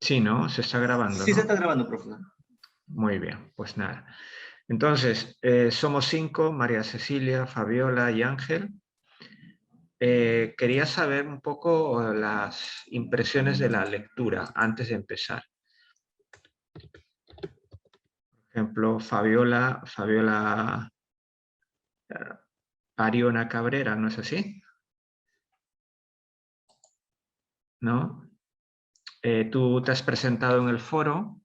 Sí, ¿no? Se está grabando, Sí se está ¿no? grabando, profe. Muy bien, pues nada. Entonces, somos 5, María Cecilia, Fabiola y Ángel. Quería saber un poco las impresiones de la lectura antes de empezar. Por ejemplo, Fabiola Ariona Cabrera, ¿no es así? ¿No? Tú te has presentado en el foro,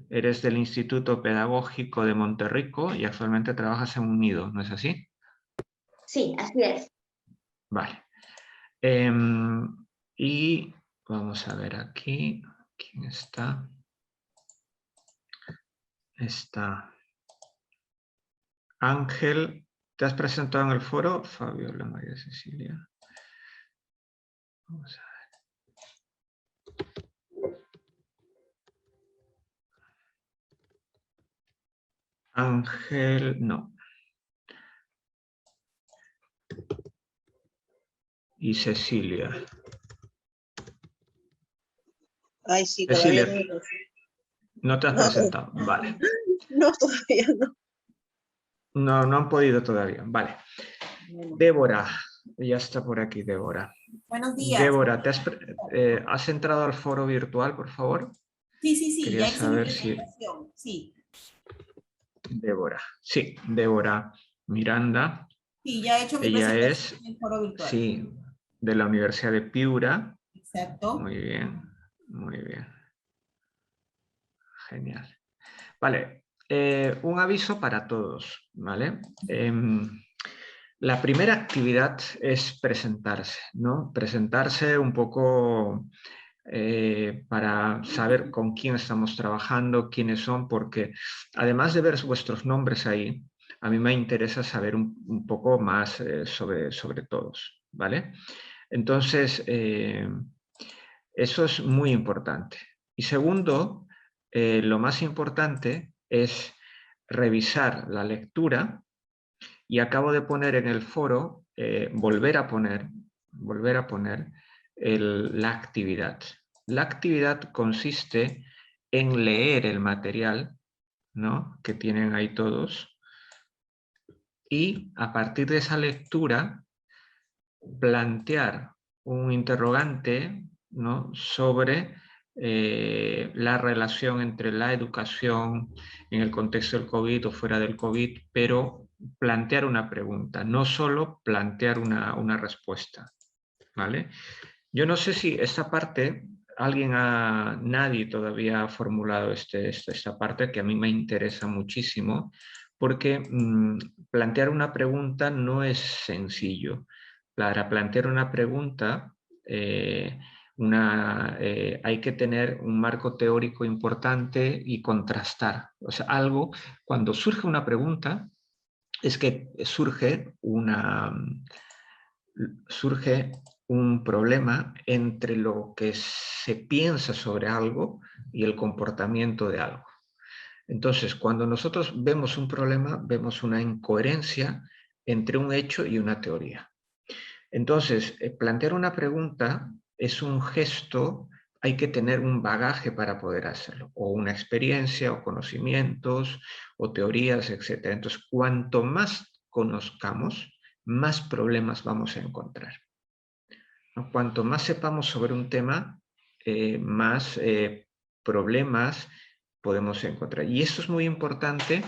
eres del Instituto Pedagógico de Monterrico y actualmente trabajas en UNIDO, ¿no es así? Sí, así es. Vale. Y vamos a ver aquí, ¿quién está? Está Ángel, ¿te has presentado en el foro? Fabiola María Cecilia. Vamos a ver. Ángel, no. Y Cecilia. Ay, sí, Cecilia, todavía no te has no, presentado. Vale. no, todavía no. No, no han podido todavía. Vale. Débora, ya está por aquí Débora. Buenos días. Débora, ¿has entrado al foro virtual, por favor? Sí, Quería ya hice mi saber si... presentación, sí. Débora. Sí, Débora Miranda. Sí, ya he hecho mi Ella presentación es, en el foro virtual. sí, de la Universidad de Piura. Exacto. Muy bien, muy bien. Genial. Vale, un aviso para todos, ¿vale? La primera actividad es presentarse, ¿no? Presentarse un poco para saber con quién estamos trabajando, quiénes son, porque además de ver vuestros nombres ahí, a mí me interesa saber un poco más sobre todos, ¿vale? Entonces, eso es muy importante. Y segundo, lo más importante es revisar la lectura y acabo de poner en el foro, volver a poner la actividad. La actividad consiste en leer el material, ¿no?, que tienen ahí todos, y a partir de esa lectura plantear un interrogante, ¿no?, sobre la relación entre la educación en el contexto del COVID o fuera del COVID, pero plantear una pregunta, no solo plantear una respuesta, ¿vale? Yo no sé si esta parte, nadie todavía ha formulado esta parte que a mí me interesa muchísimo, porque plantear una pregunta no es sencillo. Para plantear una pregunta hay que tener un marco teórico importante y contrastar. O sea, cuando surge una pregunta, es que surge un problema entre lo que se piensa sobre algo y el comportamiento de algo. Entonces, cuando nosotros vemos un problema, vemos una incoherencia entre un hecho y una teoría. Entonces, plantear una pregunta es un gesto, hay que tener un bagaje para poder hacerlo, o una experiencia, o conocimientos, o teorías, etc. Entonces, cuanto más conozcamos, más problemas vamos a encontrar, ¿no? Cuanto más sepamos sobre un tema, más problemas podemos encontrar. Y esto es muy importante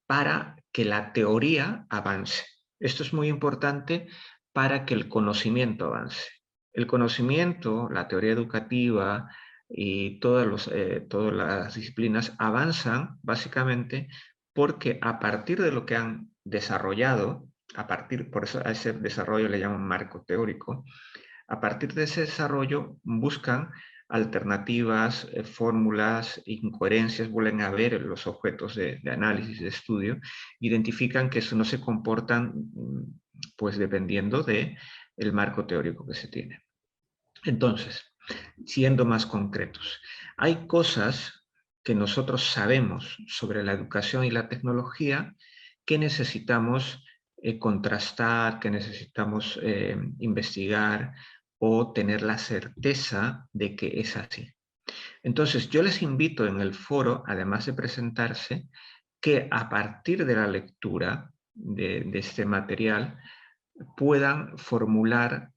para que la teoría avance. Esto es muy importante para que el conocimiento avance. El conocimiento, la teoría educativa y todas las disciplinas avanzan básicamente porque a partir de lo que han desarrollado, por eso a ese desarrollo le llaman marco teórico, a partir de ese desarrollo buscan alternativas, fórmulas, incoherencias, vuelven a ver los objetos de análisis, de estudio, identifican que eso no se comportan pues dependiendo del marco teórico que se tiene. Entonces, siendo más concretos, hay cosas que nosotros sabemos sobre la educación y la tecnología que necesitamos contrastar, que necesitamos investigar o tener la certeza de que es así. Entonces, yo les invito en el foro, además de presentarse, que a partir de la lectura de este material puedan formular,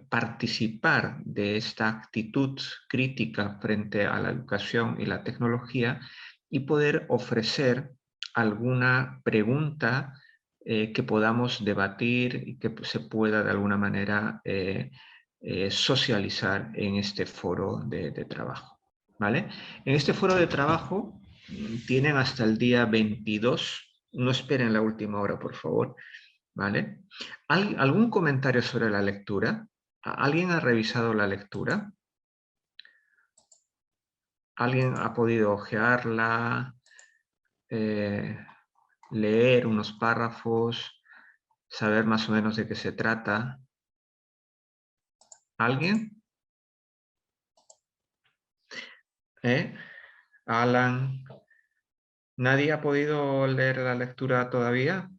participar de esta actitud crítica frente a la educación y la tecnología y poder ofrecer alguna pregunta que podamos debatir y que se pueda de alguna manera socializar en este foro de trabajo. ¿Vale? En este foro de trabajo tienen hasta el día 22, no esperen la última hora, por favor, ¿vale? ¿Algún comentario sobre la lectura? ¿Alguien ha revisado la lectura? ¿Alguien ha podido hojearla, leer unos párrafos, saber más o menos de qué se trata? ¿Alguien? Alan, ¿nadie ha podido leer la lectura todavía?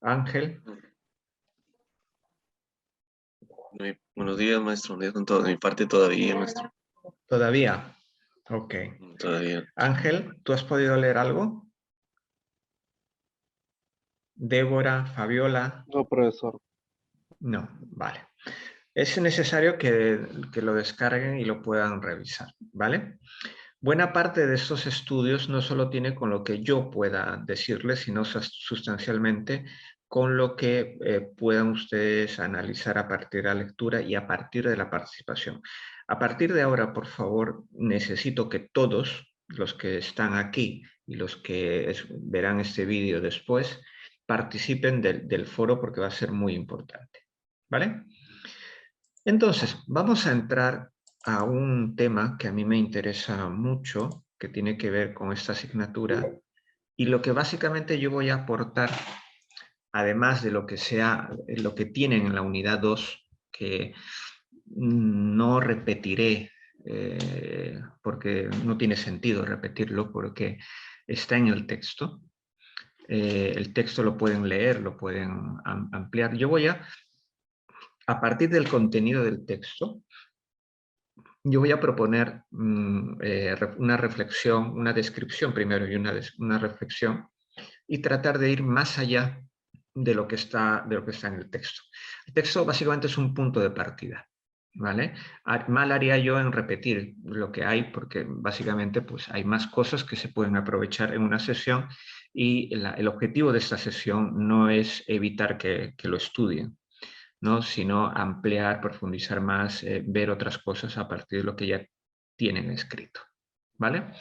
Ángel. Buenos días, maestro. De mi parte todavía, maestro. ¿Todavía? Ok. Todavía. Ángel, ¿tú has podido leer algo? Débora, Fabiola. No, profesor. No, vale. Es necesario que lo descarguen y lo puedan revisar, ¿vale? Buena parte de estos estudios no solo tiene con lo que yo pueda decirles, sino sustancialmente con lo que puedan ustedes analizar a partir de la lectura y a partir de la participación. A partir de ahora, por favor, necesito que todos los que están aquí y los que verán este vídeo después participen del foro porque va a ser muy importante, ¿vale? Entonces, vamos a entrar a un tema que a mí me interesa mucho, que tiene que ver con esta asignatura, y lo que básicamente yo voy a aportar, además de lo que tienen en la unidad 2, que no repetiré, porque no tiene sentido repetirlo, porque está en el texto. El texto lo pueden leer, lo pueden ampliar. Yo voy a partir del contenido del texto, yo voy a proponer una reflexión, una descripción primero y una reflexión, y tratar de ir más allá de lo que está en el texto. El texto básicamente es un punto de partida, ¿vale? Mal haría yo en repetir lo que hay, porque básicamente pues, hay más cosas que se pueden aprovechar en una sesión, y el objetivo de esta sesión no es evitar que lo estudien, ¿no? Sino ampliar, profundizar más, ver otras cosas a partir de lo que ya tienen escrito, ¿vale?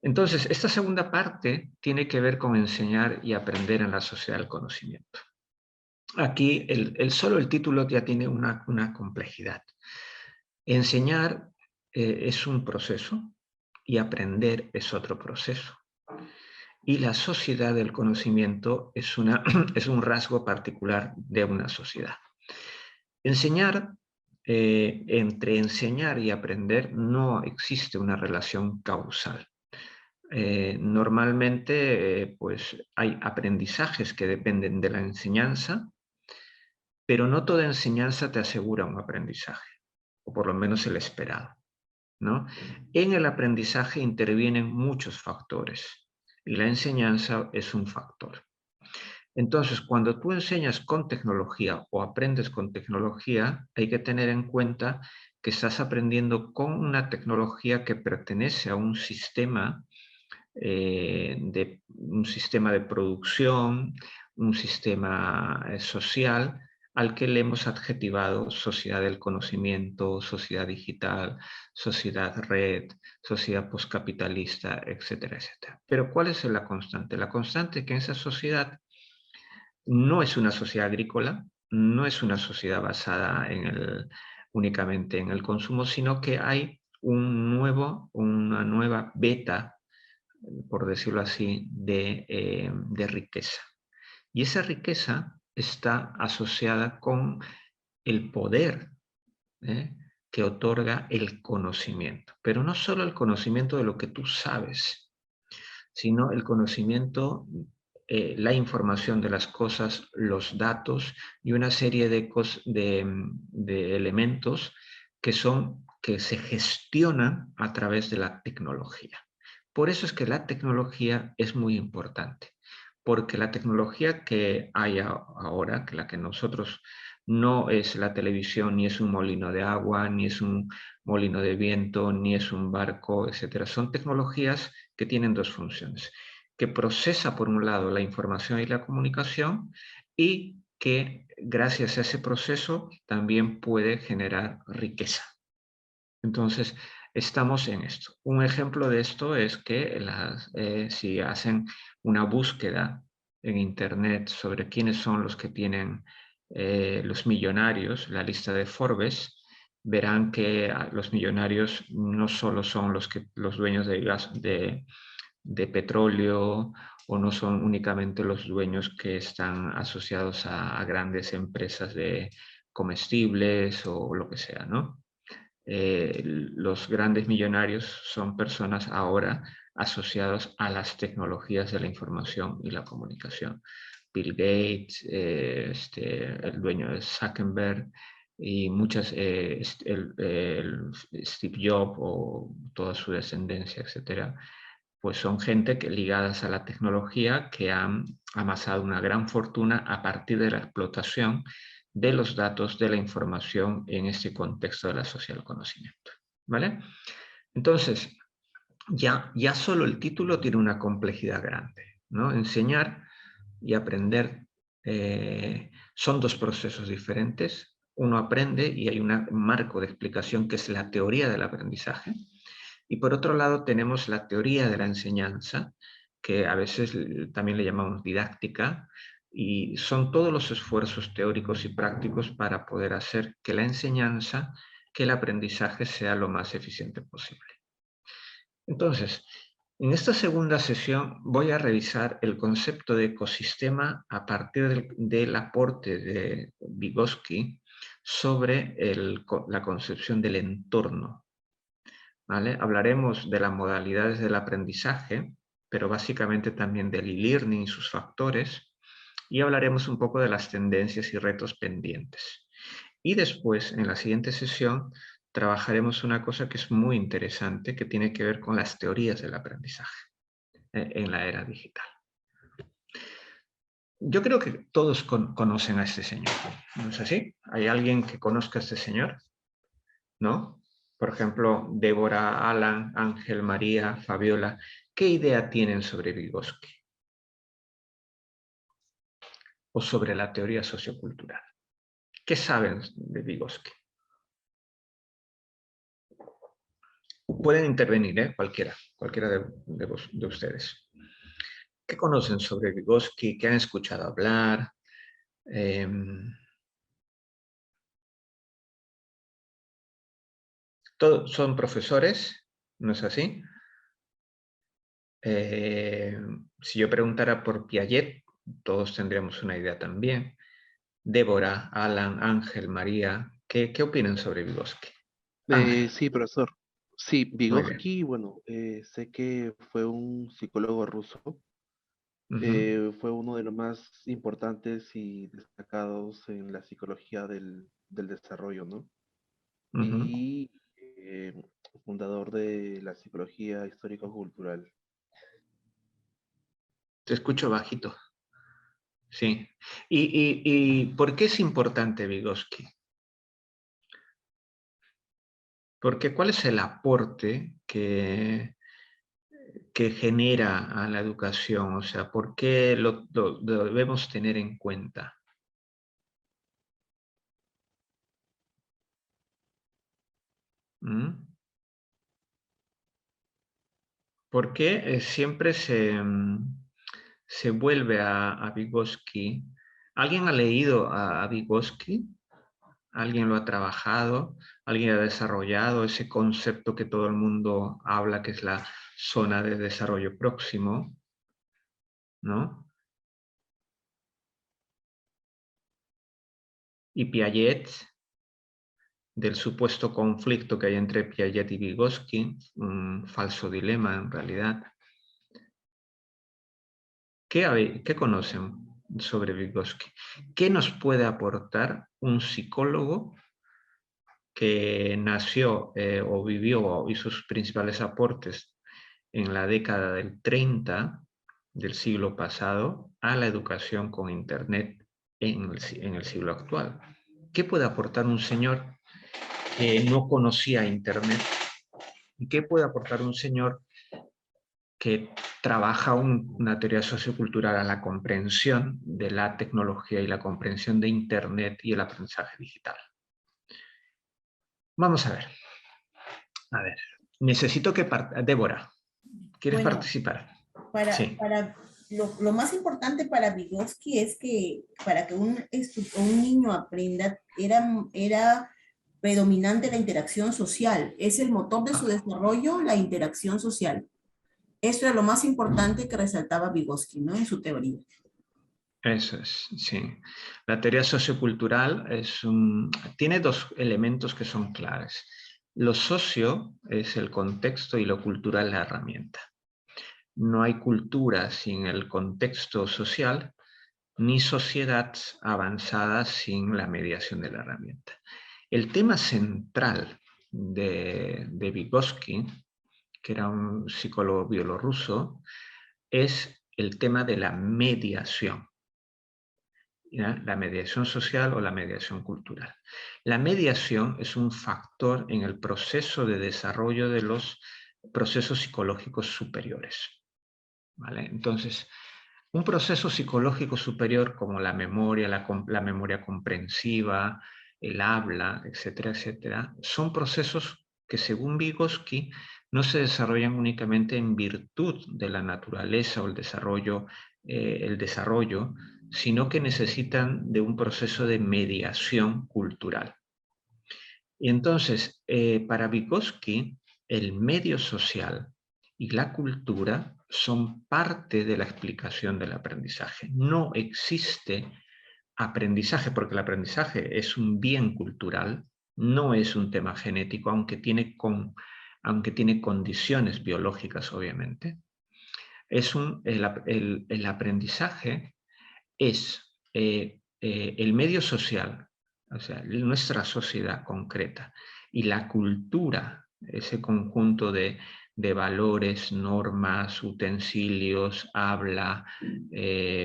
Entonces, esta segunda parte tiene que ver con enseñar y aprender en la sociedad del conocimiento. Aquí, solo el título ya tiene una complejidad. Enseñar es un proceso y aprender es otro proceso. Y la sociedad del conocimiento es un rasgo particular de una sociedad. Enseñar, entre enseñar y aprender no existe una relación causal. Normalmente pues hay aprendizajes que dependen de la enseñanza, pero no toda enseñanza te asegura un aprendizaje, o por lo menos el esperado, ¿no? En el aprendizaje intervienen muchos factores y la enseñanza es un factor. Entonces, cuando tú enseñas con tecnología o aprendes con tecnología, hay que tener en cuenta que estás aprendiendo con una tecnología que pertenece a un sistema de producción, un sistema social al que le hemos adjetivado sociedad del conocimiento, sociedad digital, sociedad red, sociedad postcapitalista, etcétera, etcétera. Pero ¿cuál es la constante? La constante es que en esa sociedad no es una sociedad agrícola, no es una sociedad basada únicamente en el consumo, sino que hay una nueva beta, por decirlo así, de riqueza. Y esa riqueza está asociada con el poder que otorga el conocimiento. Pero no solo el conocimiento de lo que tú sabes, sino el conocimiento la información de las cosas, los datos y una serie de elementos que se gestionan a través de la tecnología. Por eso es que la tecnología es muy importante, porque la tecnología que hay ahora, que la que nosotros no es la televisión, ni es un molino de agua, ni es un molino de viento, ni es un barco, etcétera. Son tecnologías que tienen dos funciones: que procesa por un lado la información y la comunicación y que gracias a ese proceso también puede generar riqueza. Entonces, estamos en esto. Un ejemplo de esto es que si hacen una búsqueda en Internet sobre quiénes son los que tienen los millonarios, la lista de Forbes, verán que los millonarios no solo son los dueños de gas, de petróleo, o no son únicamente los dueños que están asociados a grandes empresas de comestibles o lo que sea, ¿no? Los grandes millonarios son personas ahora asociadas a las tecnologías de la información y la comunicación. Bill Gates, el dueño de Zuckerberg y Steve Jobs o toda su descendencia, etcétera, pues son gente ligadas a la tecnología que han amasado una gran fortuna a partir de la explotación de los datos, de la información en este contexto de la sociedad del conocimiento. ¿Vale? Entonces, ya solo el título tiene una complejidad grande, ¿no? Enseñar y aprender son dos procesos diferentes. Uno aprende y hay un marco de explicación que es la teoría del aprendizaje. Y por otro lado tenemos la teoría de la enseñanza, que a veces también le llamamos didáctica, y son todos los esfuerzos teóricos y prácticos para poder hacer que la enseñanza, que el aprendizaje sea lo más eficiente posible. Entonces, en esta segunda sesión voy a revisar el concepto de ecosistema a partir del aporte de Vygotsky sobre la concepción del entorno. ¿Vale? Hablaremos de las modalidades del aprendizaje, pero básicamente también del e-learning y sus factores, y hablaremos un poco de las tendencias y retos pendientes. Y después, en la siguiente sesión, trabajaremos una cosa que es muy interesante, que tiene que ver con las teorías del aprendizaje en la era digital. Yo creo que todos conocen a este señor, ¿no es así? ¿Hay alguien que conozca a este señor? ¿No? Por ejemplo, Débora, Alan, Ángel, María, Fabiola, ¿qué idea tienen sobre Vygotsky? O sobre la teoría sociocultural. ¿Qué saben de Vygotsky? Pueden intervenir, cualquiera de ustedes. ¿Qué conocen sobre Vygotsky? ¿Qué han escuchado hablar? Todos son profesores, ¿no es así? Si yo preguntara por Piaget, todos tendríamos una idea también. Débora, Alan, Ángel, María, ¿qué opinan sobre Vygotsky? Ángel, Sí, profesor. Sí, muy bien. Vygotsky, bueno, sé que fue un psicólogo ruso, fue uno de los más importantes y destacados en la psicología del desarrollo, ¿no? Y fundador de la psicología histórico-cultural. Te escucho bajito. Sí. ¿Y por qué es importante Vygotsky? Porque ¿cuál es el aporte que genera a la educación? O sea, ¿por qué lo debemos tener en cuenta? ¿Mm? ¿Por qué siempre se vuelve a Vygotsky? ¿Alguien ha leído a Vygotsky? ¿Alguien lo ha trabajado? ¿Alguien ha desarrollado ese concepto que todo el mundo habla, que es la zona de desarrollo próximo? ¿No? Y Piaget, del supuesto conflicto que hay entre Piaget y Vygotsky, un falso dilema en realidad. ¿Qué conocen sobre Vygotsky? ¿Qué nos puede aportar un psicólogo que nació o vivió y sus principales aportes en la década del 30 del siglo pasado a la educación con Internet en el siglo actual? ¿Qué puede aportar un señor que no conocía Internet? ¿Y qué puede aportar un señor que trabaja una teoría sociocultural a la comprensión de la tecnología y la comprensión de Internet y el aprendizaje digital? Vamos a ver. A ver, necesito que Débora, ¿quieres Bueno, participar? para, Sí. para lo más importante para Vygotsky es que para que un niño aprenda era predominante la interacción social. Es el motor de su desarrollo, la interacción social. Esto era lo más importante que resaltaba Vygotsky, ¿no? En su teoría. Eso es, sí. La teoría sociocultural tiene dos elementos que son claves. Lo socio es el contexto y lo cultural la herramienta. No hay cultura sin el contexto social, ni sociedad avanzada sin la mediación de la herramienta. El tema central de Vygotsky, que era un psicólogo bielorruso, es el tema de la mediación. ¿Ya? La mediación social o la mediación cultural. La mediación es un factor en el proceso de desarrollo de los procesos psicológicos superiores. ¿Vale? Entonces, un proceso psicológico superior como la memoria, la memoria comprensiva, el habla, etcétera, etcétera, son procesos que según Vygotsky no se desarrollan únicamente en virtud de la naturaleza o el desarrollo, sino que necesitan de un proceso de mediación cultural. Y entonces, para Vygotsky, el medio social y la cultura son parte de la explicación del aprendizaje. No existe aprendizaje, porque el aprendizaje es un bien cultural, no es un tema genético, aunque tiene condiciones biológicas, obviamente. El aprendizaje es el medio social, o sea, nuestra sociedad concreta, y la cultura, ese conjunto de valores, normas, utensilios, habla,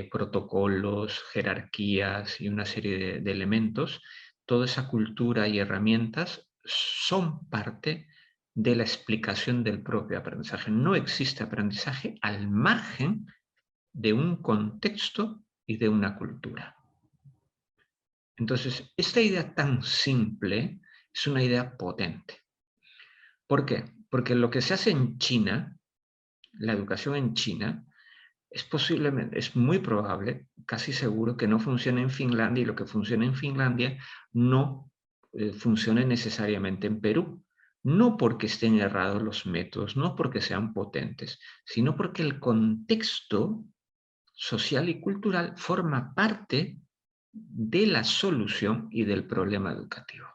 protocolos, jerarquías y una serie de elementos, toda esa cultura y herramientas son parte de la explicación del propio aprendizaje. No existe aprendizaje al margen de un contexto y de una cultura. Entonces, esta idea tan simple es una idea potente. ¿Por qué? Porque lo que se hace en China, la educación en China, es muy probable, casi seguro, que no funcione en Finlandia, y lo que funciona en Finlandia no funcione necesariamente en Perú. No porque estén errados los métodos, no porque sean potentes, sino porque el contexto social y cultural forma parte de la solución y del problema educativo.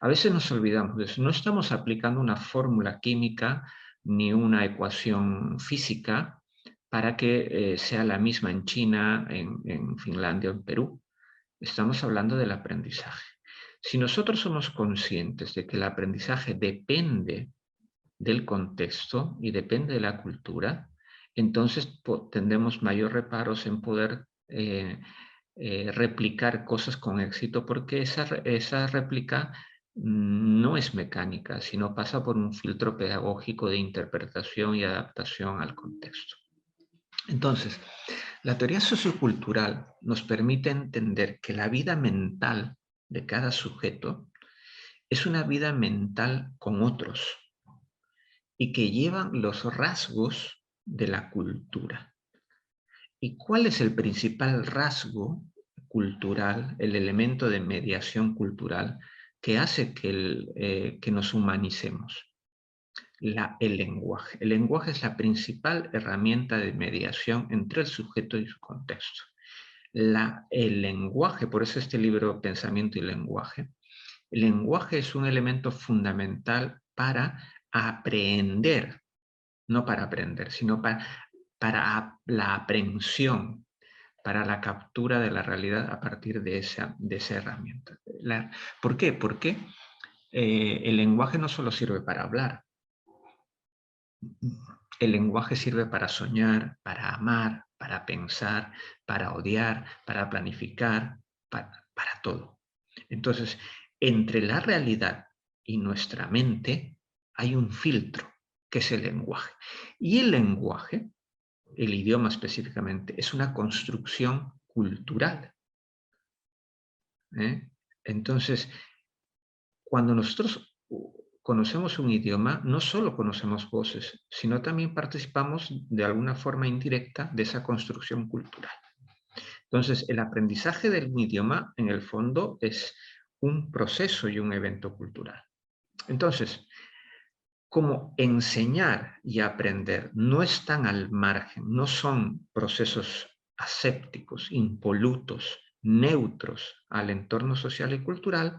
A veces nos olvidamos de eso. No estamos aplicando una fórmula química ni una ecuación física para que sea la misma en China, en Finlandia o en Perú. Estamos hablando del aprendizaje. Si nosotros somos conscientes de que el aprendizaje depende del contexto y depende de la cultura, entonces tendremos mayor reparos en poder replicar cosas con éxito, porque esa réplica no es mecánica, sino pasa por un filtro pedagógico de interpretación y adaptación al contexto. Entonces, la teoría sociocultural nos permite entender que la vida mental de cada sujeto es una vida mental con otros y que llevan los rasgos de la cultura. ¿Y cuál es el principal rasgo cultural, el elemento de mediación cultural que hace que nos humanicemos? El lenguaje. El lenguaje es la principal herramienta de mediación entre el sujeto y su contexto. El lenguaje, por eso este libro Pensamiento y Lenguaje, el lenguaje es un elemento fundamental para aprender, no para aprender, sino para para la aprehensión, para la captura de la realidad a partir de esa herramienta. ¿Por qué? Porque el lenguaje no solo sirve para hablar. El lenguaje sirve para soñar, para amar, para pensar, para odiar, para planificar, para todo. Entonces, entre la realidad y nuestra mente hay un filtro, que es el lenguaje. Y el lenguaje, el idioma específicamente, es una construcción cultural. Entonces, cuando nosotros conocemos un idioma, no solo conocemos voces, sino también participamos de alguna forma indirecta de esa construcción cultural. Entonces, el aprendizaje del idioma, en el fondo, es un proceso y un evento cultural. Entonces, como enseñar y aprender no están al margen, no son procesos asépticos, impolutos, neutros al entorno social y cultural,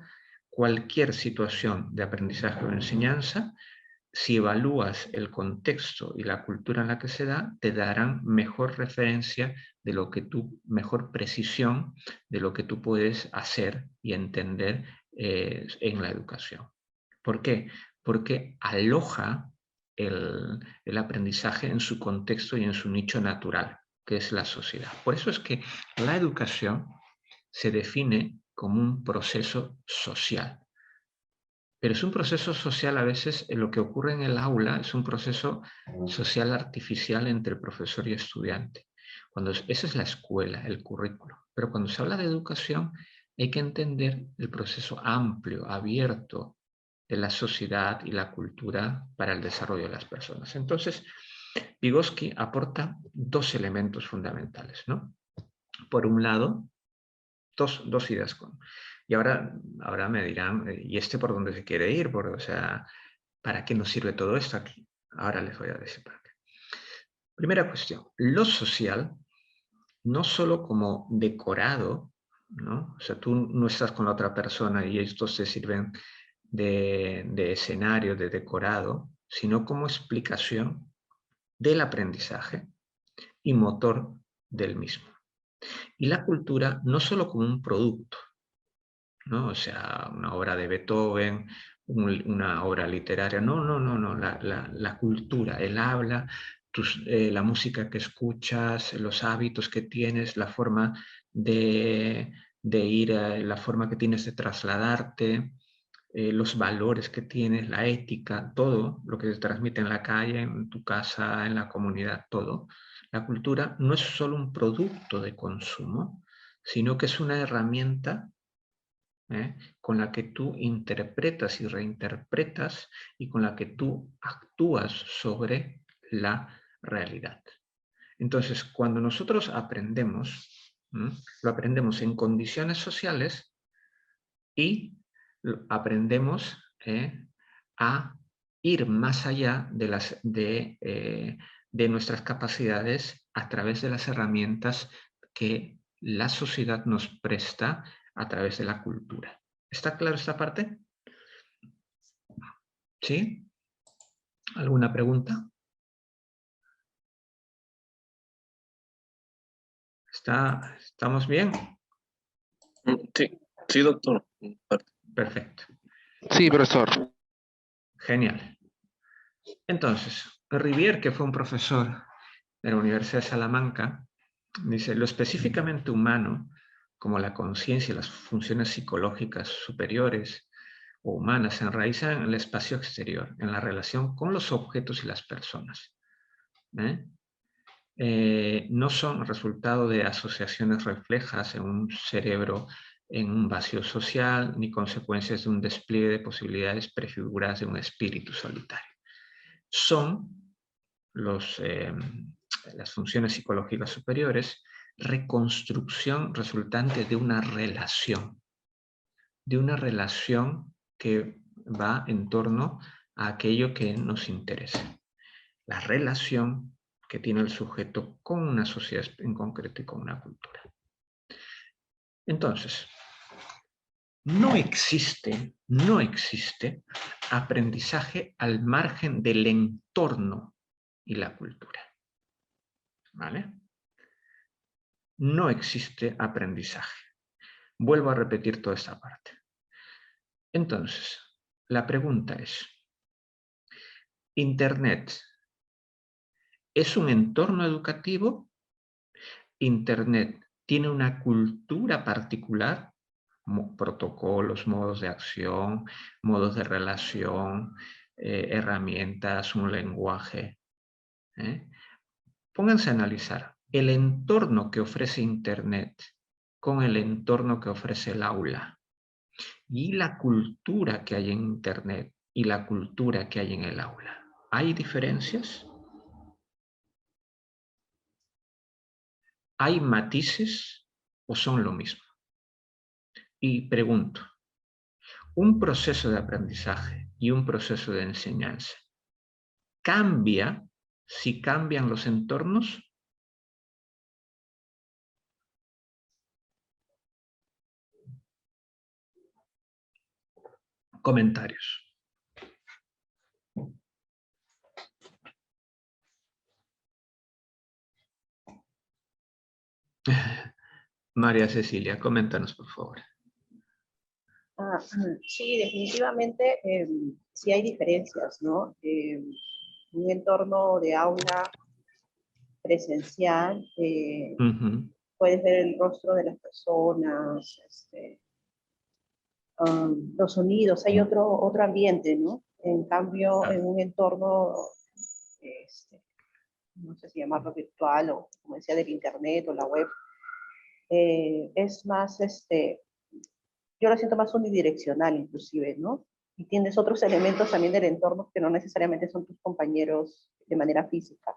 cualquier situación de aprendizaje o enseñanza, si evalúas el contexto y la cultura en la que se da, te darán mejor referencia de lo que tú, mejor precisión de lo que tú puedes hacer y entender en la educación. ¿Por qué? Porque aloja el aprendizaje en su contexto y en su nicho natural, que es la sociedad. Por eso es que la educación se define como un proceso social. Pero es un proceso social, a veces lo que ocurre en el aula es un proceso social artificial entre profesor y estudiante. Esa es la escuela, el currículo. Pero cuando se habla de educación hay que entender el proceso amplio, abierto de la sociedad y la cultura para el desarrollo de las personas. Entonces, Vygotsky aporta dos elementos fundamentales, ¿no? Por un lado, dos ideas. Y ahora me dirán, ¿y este por dónde se quiere ir? O sea, ¿para qué nos sirve todo esto aquí? Ahora les voy a decir para qué. Primera cuestión, lo social, no solo como decorado, ¿no? O sea, tú no estás con la otra persona y estos te sirven de escenario, de decorado, sino como explicación del aprendizaje y motor del mismo. Y la cultura no solo como un producto, ¿no? O sea, una obra de Beethoven, una obra literaria, no, la cultura, el habla, la música que escuchas, los hábitos que tienes, la forma de ir, la forma que tienes de trasladarte, los valores que tienes, la ética, todo lo que se transmite en la calle, en tu casa, en la comunidad, todo. La cultura no es solo un producto de consumo, sino que es una herramienta con la que tú interpretas y reinterpretas y con la que tú actúas sobre la realidad. Entonces, cuando nosotros aprendemos, lo aprendemos en condiciones sociales y aprendemos a ir más allá de nuestras capacidades a través de las herramientas que la sociedad nos presta a través de la cultura. ¿Está claro esta parte? ¿Sí? ¿Alguna pregunta? ¿Estamos bien? Sí, doctor. Perfecto. Sí, profesor. Genial. Entonces, Rivière, que fue un profesor de la Universidad de Salamanca, dice, lo específicamente humano, como la conciencia y las funciones psicológicas superiores o humanas, se enraizan en el espacio exterior, en la relación con los objetos y las personas. No son resultado de asociaciones reflejas en un cerebro en un vacío social, ni consecuencias de un despliegue de posibilidades prefiguradas de un espíritu solitario. Son las funciones psicológicas superiores reconstrucción resultante de una relación que va en torno a aquello que nos interesa. La relación que tiene el sujeto con una sociedad en concreto y con una cultura. Entonces, no existe aprendizaje al margen del entorno y la cultura. ¿Vale? No existe aprendizaje. Vuelvo a repetir toda esta parte. Entonces, la pregunta es, ¿Internet es un entorno educativo? ¿Internet tiene una cultura particular? Protocolos, modos de acción, modos de relación, herramientas, un lenguaje. Pónganse a analizar el entorno que ofrece Internet con el entorno que ofrece el aula y la cultura que hay en Internet y la cultura que hay en el aula. ¿Hay diferencias? ¿Hay matices o son lo mismo? Y pregunto, ¿un proceso de aprendizaje y un proceso de enseñanza cambia si cambian los entornos? Comentarios. María Cecilia, coméntanos, por favor. Sí, definitivamente sí hay diferencias, ¿no? Un entorno de aula presencial, puedes ver el rostro de las personas, los sonidos, hay otro ambiente, ¿no? En cambio, en un entorno, no sé si llamarlo virtual o, como decía, del internet o la web, es más, yo lo siento más unidireccional inclusive, ¿no? Y tienes otros elementos también del entorno que no necesariamente son tus compañeros de manera física.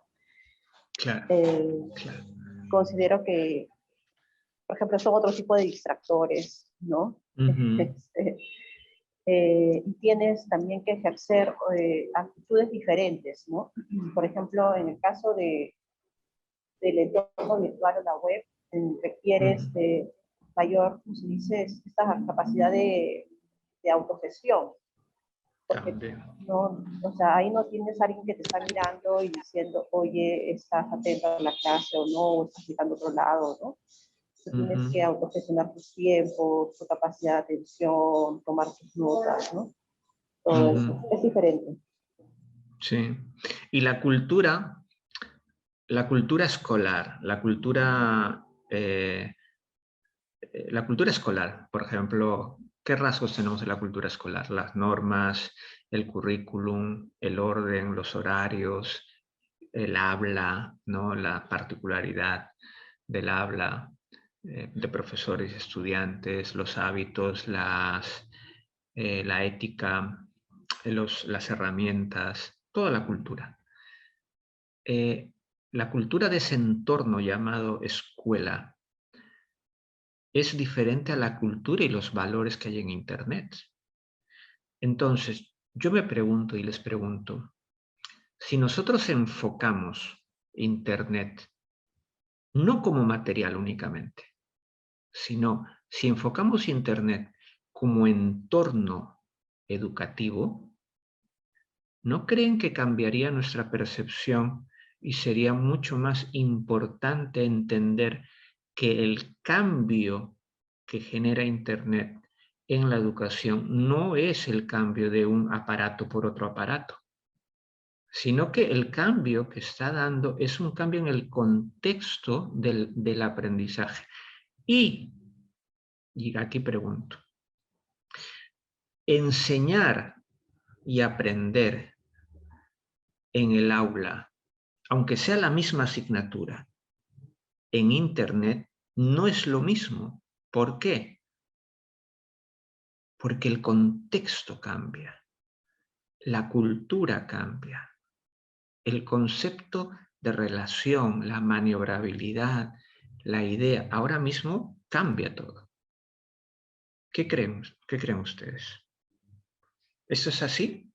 Claro, claro. Considero que, por ejemplo, son otro tipo de distractores, ¿no? Y tienes también que ejercer actitudes diferentes, ¿no? Por ejemplo, en el caso del entorno virtual o la web, requieres mayor, ¿cómo se dice?, esta capacidad de autogestión. Porque no, o sea, ahí no tienes a alguien que te está mirando y diciendo, oye, estás atento a la clase o no, o estás mirando a otro lado, ¿no? Tú tienes que autogestionar tus tiempos, tu capacidad de atención, tomar tus notas, ¿no? Todo eso es diferente. Sí. Y la cultura escolar, la cultura escolar, por ejemplo, ¿qué rasgos tenemos de la cultura escolar? Las normas, el currículum, el orden, los horarios, el habla, ¿no? La particularidad del habla de profesores y estudiantes, los hábitos, la ética, las herramientas, toda la cultura. La cultura de ese entorno llamado escuela es diferente a la cultura y los valores que hay en Internet. Entonces, yo me pregunto y les pregunto, si nosotros enfocamos Internet no como material únicamente, sino si enfocamos Internet como entorno educativo, ¿no creen que cambiaría nuestra percepción y sería mucho más importante entender que el cambio que genera Internet en la educación no es el cambio de un aparato por otro aparato, sino que el cambio que está dando es un cambio en el contexto del aprendizaje? Y aquí pregunto, enseñar y aprender en el aula, aunque sea la misma asignatura, en Internet no es lo mismo. ¿Por qué? Porque el contexto cambia, la cultura cambia, el concepto de relación, la maniobrabilidad, la idea, ahora mismo cambia todo. ¿Qué creen ustedes? ¿Esto es así?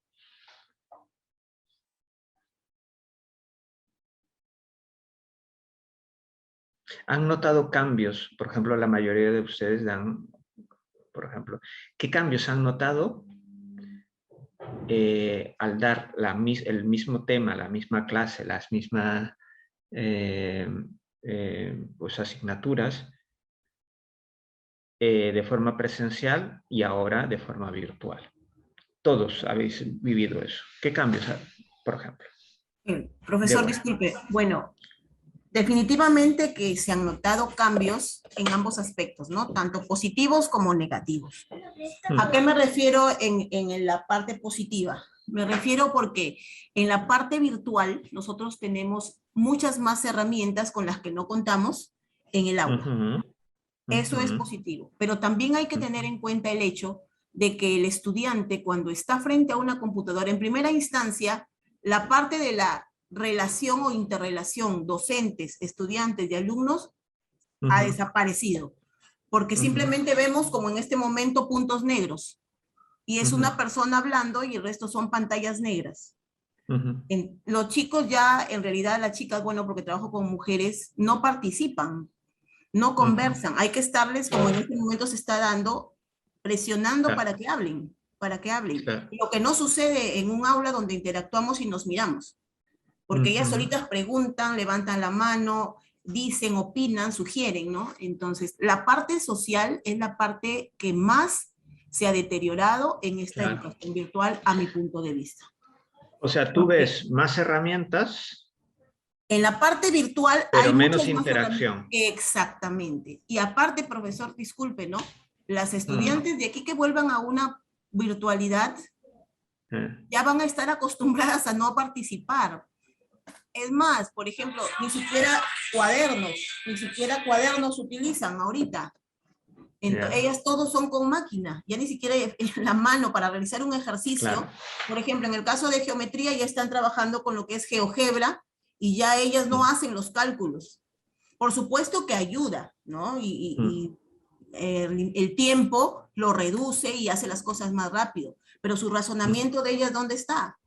¿Han notado cambios? Por ejemplo, la mayoría de ustedes dan, por ejemplo, ¿qué cambios han notado al dar el mismo tema, la misma clase, pues asignaturas de forma presencial y ahora de forma virtual. Todos habéis vivido eso. ¿Qué cambios, por ejemplo? Profesor, Débora. disculpe. Bueno, definitivamente que se han notado cambios en ambos aspectos, ¿no? Tanto positivos como negativos. ¿A qué me refiero en la parte positiva? Me refiero porque en la parte virtual nosotros tenemos muchas más herramientas con las que no contamos en el aula. Eso es positivo, pero también hay que tener en cuenta el hecho de que el estudiante cuando está frente a una computadora, en primera instancia, la parte de la relación o interrelación docentes, estudiantes y alumnos ha desaparecido, porque simplemente vemos como en este momento puntos negros, y es una persona hablando y el resto son pantallas negras. Los chicos ya, en realidad las chicas, bueno, porque trabajo con mujeres, no participan, no conversan. Hay que estarles, como en este momento se está dando, presionando para que hablen, para que hablen. Claro. Lo que no sucede en un aula donde interactuamos y nos miramos. Porque ellas solitas preguntan, levantan la mano, dicen, opinan, sugieren, ¿no? Entonces, la parte social es la parte que más se ha deteriorado en esta educación virtual, a mi punto de vista. O sea, tú ves más herramientas, en la parte virtual pero hay menos muchas interacción. Más exactamente. Y aparte, profesor, disculpe, ¿no? Las estudiantes de aquí que vuelvan a una virtualidad ya van a estar acostumbradas a no participar. Es más, por ejemplo, ni siquiera cuadernos utilizan ahorita. Ellas todos son con máquina, ya ni siquiera la mano para realizar un ejercicio. Claro. Por ejemplo, en el caso de geometría ya están trabajando con lo que es GeoGebra y ya ellas no hacen los cálculos. Por supuesto que ayuda, ¿no? El tiempo lo reduce y hace las cosas más rápido, pero su razonamiento de ellas, ¿dónde está?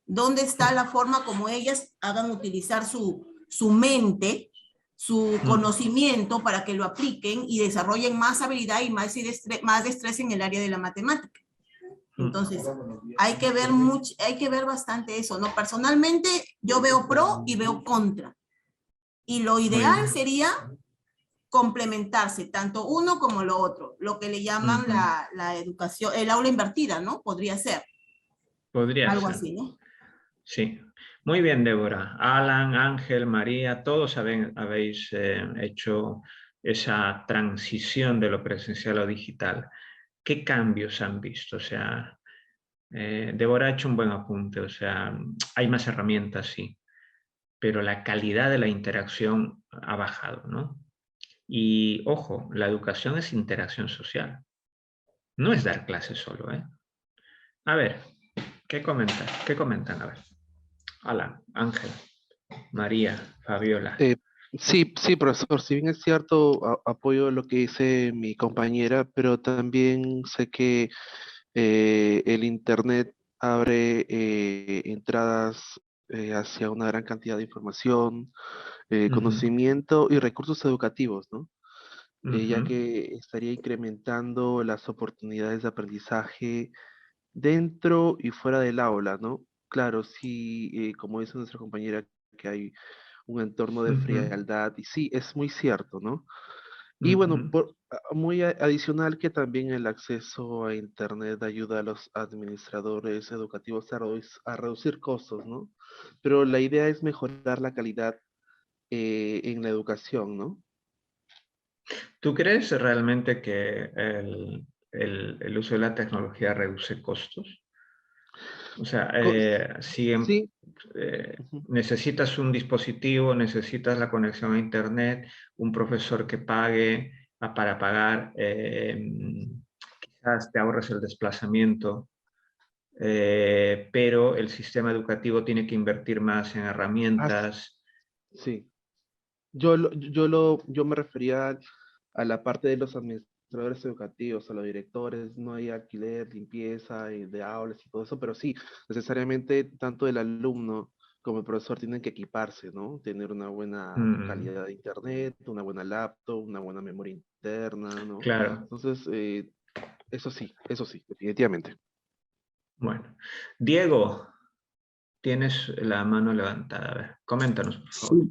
¿Dónde está la forma como ellas hagan utilizar su mente, su conocimiento para que lo apliquen y desarrollen más habilidad y más destreza en el área de la matemática? Entonces, hay que ver bastante eso, ¿no? Personalmente, yo veo pro y veo contra. Y lo ideal sería complementarse, tanto uno como lo otro, lo que le llaman la educación, el aula invertida, ¿no? Podría ser. Podría algo ser. Así, ¿no? Sí. Muy bien, Débora. Alan, Ángel, María, todos habéis hecho esa transición de lo presencial a lo digital. ¿Qué cambios han visto? O sea, Débora ha hecho un buen apunte. O sea, hay más herramientas, sí, pero la calidad de la interacción ha bajado, ¿no? Y, ojo, la educación es interacción social. No es dar clases solo, ¿eh? A ver, ¿qué comentan? ¿Qué comentan? A ver. Alan, Ángel, María, Fabiola. Sí, profesor, si bien es cierto, apoyo lo que dice mi compañera, pero también sé que el Internet abre entradas hacia una gran cantidad de información, conocimiento y recursos educativos, ¿no? Ya que estaría incrementando las oportunidades de aprendizaje dentro y fuera del aula, ¿no? Claro, sí, como dice nuestra compañera, que hay un entorno de frialdad, y sí, es muy cierto, ¿no? Y bueno, muy adicional que también el acceso a Internet ayuda a los administradores educativos a reducir costos, ¿no? Pero la idea es mejorar la calidad en la educación, ¿no? ¿Tú crees realmente que el uso de la tecnología reduce costos? O sea, si Sí. necesitas un dispositivo, necesitas la conexión a Internet, un profesor que pague para pagar, quizás te ahorres el desplazamiento, pero el sistema educativo tiene que invertir más en herramientas. Sí. Yo me refería a la parte de los administradores educativos, a los directores, no hay alquiler, limpieza de aulas y todo eso, pero sí, necesariamente tanto el alumno como el profesor tienen que equiparse, ¿no? Tener una buena calidad de internet, una buena laptop, una buena memoria interna, ¿no? Claro. Entonces, eso sí, definitivamente. Bueno, Diego, tienes la mano levantada. A ver, coméntanos, por favor.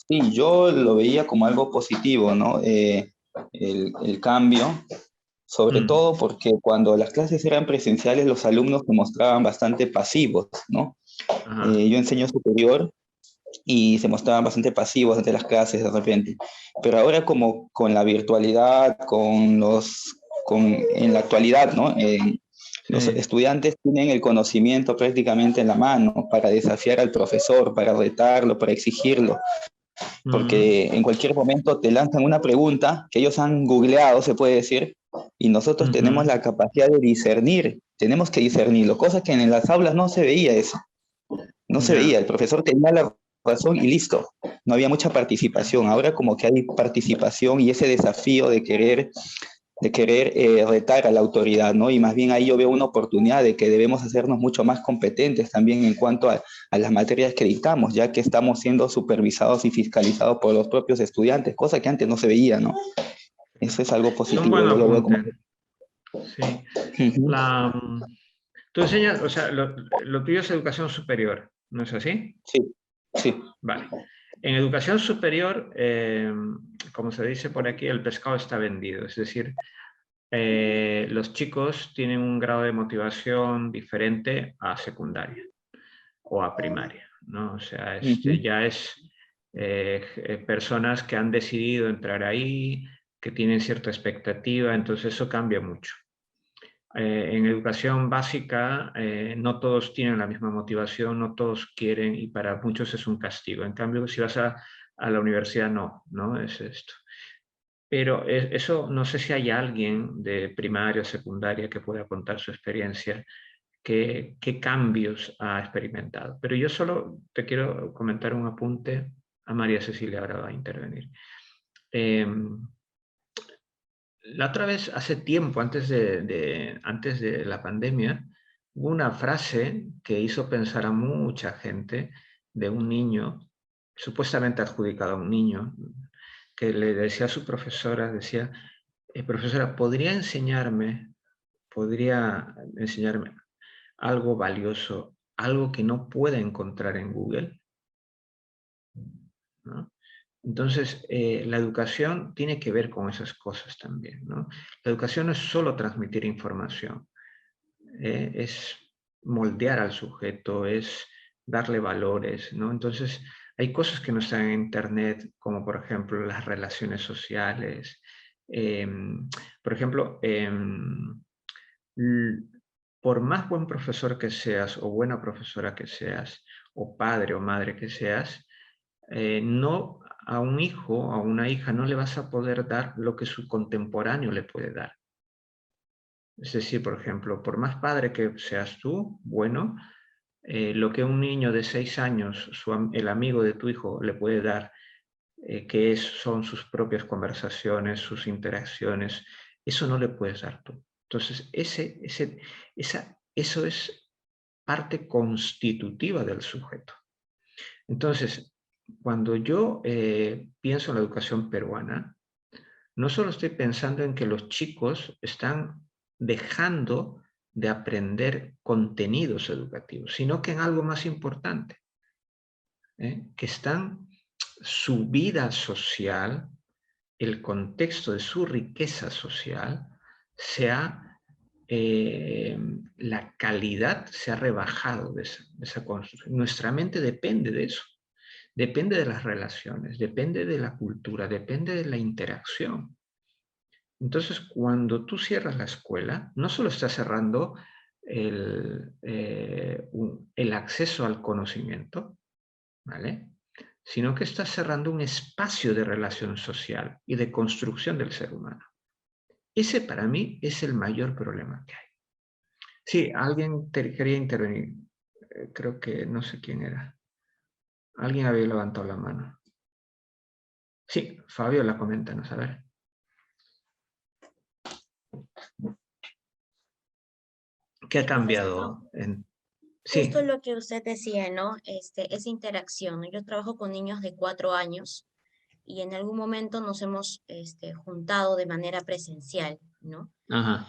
Sí, yo lo veía como algo positivo, ¿no? El cambio, sobre todo porque cuando las clases eran presenciales, los alumnos se mostraban bastante pasivos, ¿no? Ajá. Yo enseño superior y se mostraban bastante pasivos ante las clases de repente. Pero ahora como con la virtualidad, en la actualidad, ¿no? Los Sí. estudiantes tienen el conocimiento prácticamente en la mano para desafiar al profesor, para retarlo, para exigirlo, porque en cualquier momento te lanzan una pregunta que ellos han googleado, se puede decir, y nosotros tenemos la capacidad de discernir, tenemos que discernirlo, cosa que en las aulas no se veía eso, no se veía, Ya. el profesor tenía la razón y listo, no había mucha participación, ahora como que hay participación y ese desafío de querer retar a la autoridad, ¿no? Y más bien ahí yo veo una oportunidad de que debemos hacernos mucho más competentes también en cuanto a las materias que dictamos, ya que estamos siendo supervisados y fiscalizados por los propios estudiantes, cosa que antes no se veía, ¿no? Eso es algo Es un positivo, buen yo lo veo como... apunte. Sí. Ujú. Tú enseñas, o sea, lo tuyo es educación superior, ¿no es así? Sí, sí. Vale. En educación superior, como se dice por aquí, el pescado está vendido. Es decir, los chicos tienen un grado de motivación diferente a secundaria o a primaria, ¿no? O sea, Ujú. ya es personas que han decidido entrar ahí, que tienen cierta expectativa, entonces eso cambia mucho. En educación básica no todos tienen la misma motivación, no todos quieren y para muchos es un castigo. En cambio, si vas a la universidad, no es esto. Pero eso, no sé si hay alguien de primaria o secundaria que pueda contar su experiencia, qué cambios ha experimentado. Pero yo solo te quiero comentar un apunte, a María Cecilia ahora va a intervenir. La otra vez, hace tiempo, antes de la pandemia, hubo una frase que hizo pensar a mucha gente de un niño, supuestamente adjudicado a un niño, que le decía a su profesora, decía, profesora, podría enseñarme algo valioso, algo que no pueda encontrar en Google? ¿No? Entonces, la educación tiene que ver con esas cosas también, ¿no? La educación no es solo transmitir información, es moldear al sujeto, es darle valores, ¿no? Entonces, hay cosas que no están en Internet, como por ejemplo las relaciones sociales. Por ejemplo, por más buen profesor que seas o buena profesora que seas, o padre o madre que seas, no a un hijo o a una hija no le vas a poder dar lo que su contemporáneo le puede dar. Es decir, por ejemplo, por más padre que seas tú, bueno, lo que un niño de 6 años, el amigo de tu hijo le puede dar, son sus propias conversaciones, sus interacciones, eso no le puedes dar tú. Entonces, eso es parte constitutiva del sujeto. Entonces, cuando yo pienso en la educación peruana, no solo estoy pensando en que los chicos están dejando de aprender contenidos educativos, sino que en algo más importante, que su vida social, el contexto de su riqueza social, la calidad se ha rebajado de esa construcción. Nuestra mente depende de eso. Depende de las relaciones, depende de la cultura, depende de la interacción. Entonces, cuando tú cierras la escuela, no solo estás cerrando el acceso al conocimiento, ¿vale? Sino que estás cerrando un espacio de relación social y de construcción del ser humano. Ese para mí es el mayor problema que hay. Sí, alguien quería intervenir. Creo que no sé quién era. Alguien había levantado la mano. Sí, Fabiola, coméntanos, a ver. ¿Qué ha cambiado? Justo Sí. lo que usted decía, ¿no? Es interacción, ¿no? Yo trabajo con niños de 4 años y en algún momento nos hemos juntado de manera presencial, ¿no? Ajá.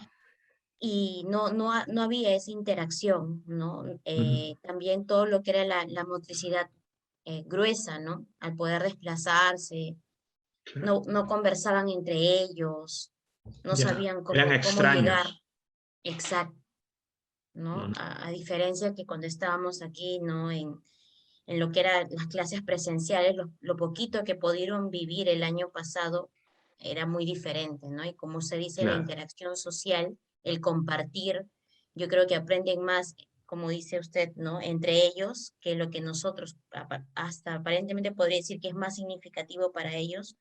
Y no había esa interacción, ¿no? Ujú. También todo lo que era la motricidad gruesa, ¿no? Al poder desplazarse, no conversaban entre ellos, no Ya, sabían eran cómo llegar. extraños. Exacto, ¿no? Mm, A diferencia que cuando estábamos aquí, ¿no? En lo que eran las clases presenciales, lo poquito que pudieron vivir el año pasado era muy diferente, ¿no? Y como se dice, la claro. interacción social, el compartir, yo creo que aprenden más, como dice usted, ¿no? Entre ellos, que lo que nosotros, hasta aparentemente podría decir que es más significativo para ellos,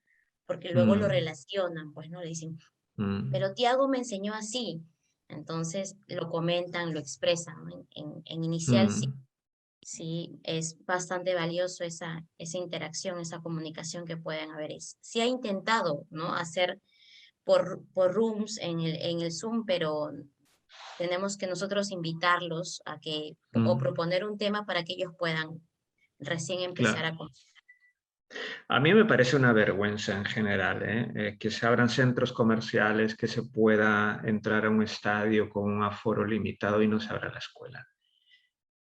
porque luego lo Mm, relacionan, pues, ¿no? Le dicen, mm, pero Tiago me enseñó así. Entonces lo comentan, lo expresan, ¿no? En inicial sí, mm. sí es bastante valioso esa interacción, esa comunicación que pueden haber. Sí ha intentado, ¿no? Hacer por rooms en el Zoom, pero tenemos que nosotros invitarlos a que, o Mm, proponer un tema para que ellos puedan recién empezar claro. a comunicar. A mí me parece una vergüenza en general, que se abran centros comerciales, que se pueda entrar a un estadio con un aforo limitado y no se abra la escuela.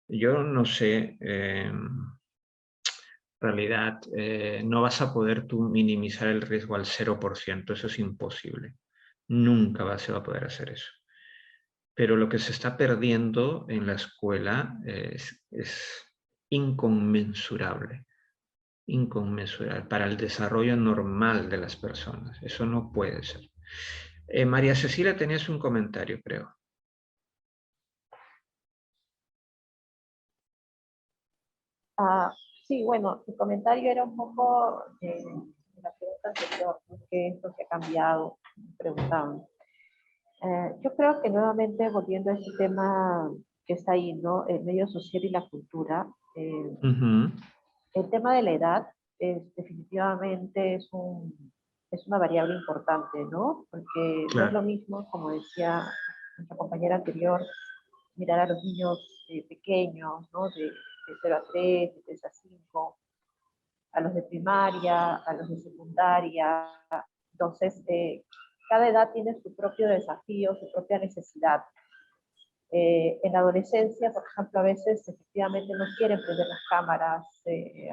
Yo no sé, en realidad no vas a poder tú minimizar el riesgo al 0%, eso es imposible. Nunca se va a poder hacer eso. Pero lo que se está perdiendo en la escuela es inconmensurable. Inconmensurable para el desarrollo normal de las personas. Eso no puede ser. María Cecilia, tenías un comentario, creo. Ah, sí, bueno, mi comentario era un poco de la pregunta anterior, ¿no? ¿Qué es lo que ha cambiado? Me preguntaban. Yo creo que nuevamente volviendo a este tema que está ahí, ¿no? El medio social y la cultura, Ujú, el tema de la edad definitivamente es una variable importante, ¿no? Porque no es lo claro. mismo, como decía nuestra compañera anterior, mirar a los niños pequeños, ¿no? De 0 a 3, de 3 a 5, a los de primaria, a los de secundaria. Entonces, cada edad tiene su propio desafío, su propia necesidad. En la adolescencia, por ejemplo, a veces efectivamente no quieren prender las cámaras,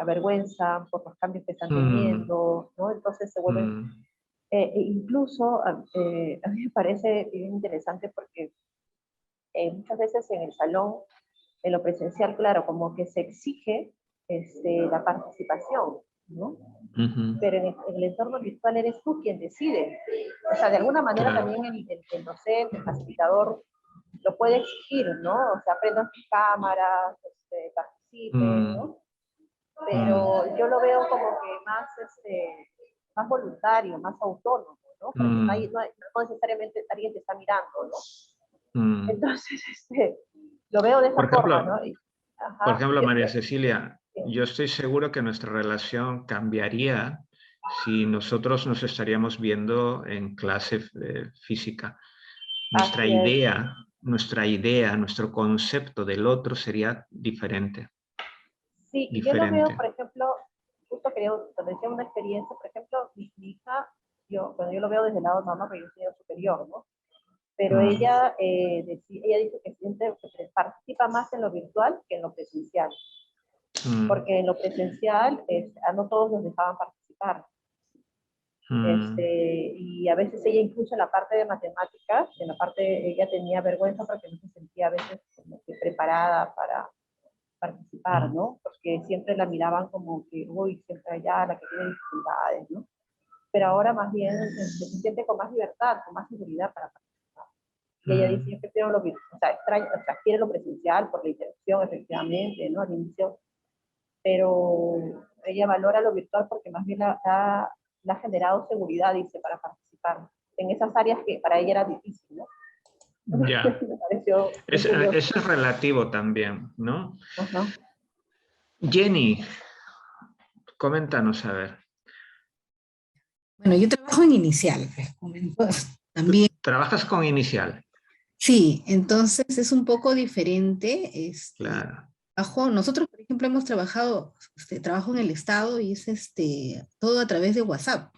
avergüenzan por los cambios que están Mm, teniendo, ¿no? Entonces se vuelven, mm, incluso a mí me parece bien interesante porque muchas veces en el salón, en lo presencial, claro, como que se exige la participación, ¿no? ujú, Pero en el entorno virtual eres tú quien decide. O sea, de alguna manera claro. también el docente, el facilitador, lo puede exigir, ¿no? O sea, prendan sus cámaras, participen, Mm, ¿no? mm, Pero yo lo veo como que más voluntario, más autónomo, ¿no? Porque mm, no necesariamente alguien te está mirando, ¿no? mm. Entonces, lo veo de esa Por forma, ¿no? ejemplo, por Ajá, ejemplo, María Cecilia, yo estoy seguro que nuestra relación cambiaría si nosotros nos estaríamos viendo en clase física. así es. Nuestra idea, nuestro concepto del otro sería diferente, Sí, y yo lo veo, diferente. por ejemplo, justo quería decía una experiencia, por ejemplo, mi hija, yo lo veo desde el lado de mamá, porque yo soy superior, ¿no? Pero Mm, ella dice que que participa más en lo virtual que en lo presencial, mm, porque en lo presencial a no todos nos dejaban participar. mm, Y a veces ella incluso en la parte de matemáticas, en la parte, ella tenía vergüenza porque no se sentía a veces como que preparada para participar, mm, ¿no? Porque siempre la miraban como que, uy, siempre allá, la que tiene dificultades, ¿no? Pero ahora más bien se siente con más libertad, con más seguridad para participar. Y ella dice, yo mm, prefiero lo virtual, o sea, o sea, quiere lo presencial por la interacción, efectivamente, ¿no? Al inicio, pero ella valora lo virtual porque más bien la ha generado seguridad, dice, para participar en esas áreas que para ella era difícil, ¿no? ya. Me pareció muy curioso. Eso es relativo también, ¿no? Ajá. Jenny, coméntanos a ver. Bueno, yo trabajo en Inicial, les comento también. ¿Trabajas con inicial? Sí, entonces es un poco diferente. Claro. Nosotros, por ejemplo, hemos trabajado, trabajo en el Estado y es todo a través de WhatsApp.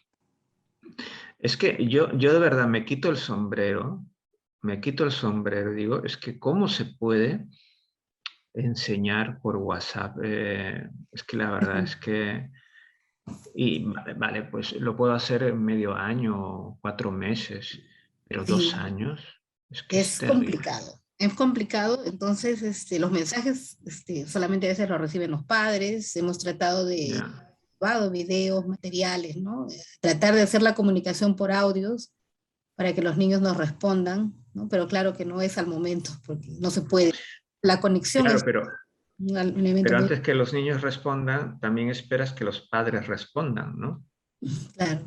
Es que yo de verdad me quito el sombrero, digo, es que cómo se puede enseñar por WhatsApp. Es que la verdad es que... Y vale, pues lo puedo hacer en medio año, 4 meses, pero Sí, 2 años, es que es terrible. es complicado, entonces los mensajes solamente a veces los reciben los padres, hemos tratado de Ya, grabado videos, materiales, ¿no? Tratar de hacer la comunicación por audios para que los niños nos respondan, ¿no? Pero claro que no es al momento, porque no se puede. La conexión claro, es un elemento pero muy antes que los niños respondan, también esperas que los padres respondan, ¿no? claro.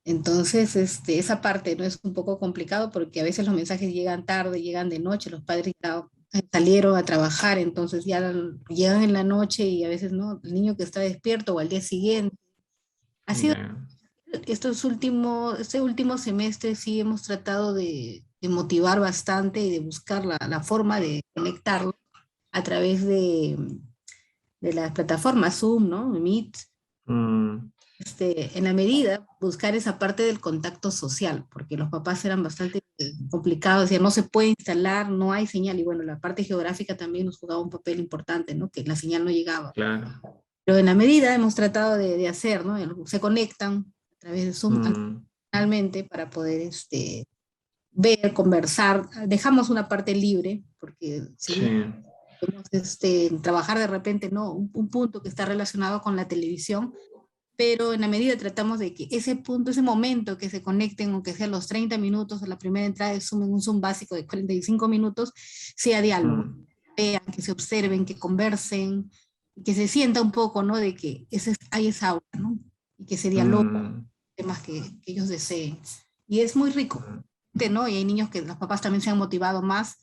Entonces, esa parte no es un poco complicado porque a veces los mensajes llegan tarde, llegan de noche, los padres ya salieron a trabajar, entonces ya llegan en la noche y a veces no, el niño que está despierto o al día siguiente. Ha sido Ya, este último semestre sí hemos tratado de motivar bastante y de buscar la forma de conectarlo a través de las plataformas Zoom, ¿no? Meet, mm, en la medida buscar esa parte del contacto social, porque los papás eran bastante complicados, decían, no se puede instalar, no hay señal, y bueno, la parte geográfica también nos jugaba un papel importante, ¿no? Que la señal no llegaba. claro. Pero en la medida hemos tratado de hacer, ¿no? Se conectan a través de Zoom Mm, finalmente para poder ver, conversar. Dejamos una parte libre, porque si sí, bien podemos trabajar de repente, ¿no? Un punto que está relacionado con la televisión, pero en la medida tratamos de que ese punto, ese momento que se conecten, aunque sea los 30 minutos o la primera entrada de Zoom en un Zoom básico de 45 minutos, sea diálogo. mm, Vean, que se observen, que conversen, que se sienta un poco, ¿no? De que hay esa aura, ¿no? Y que se dialogue mm, temas que ellos deseen. Y es muy rico, mm, ¿no? Y hay niños que los papás también se han motivado más,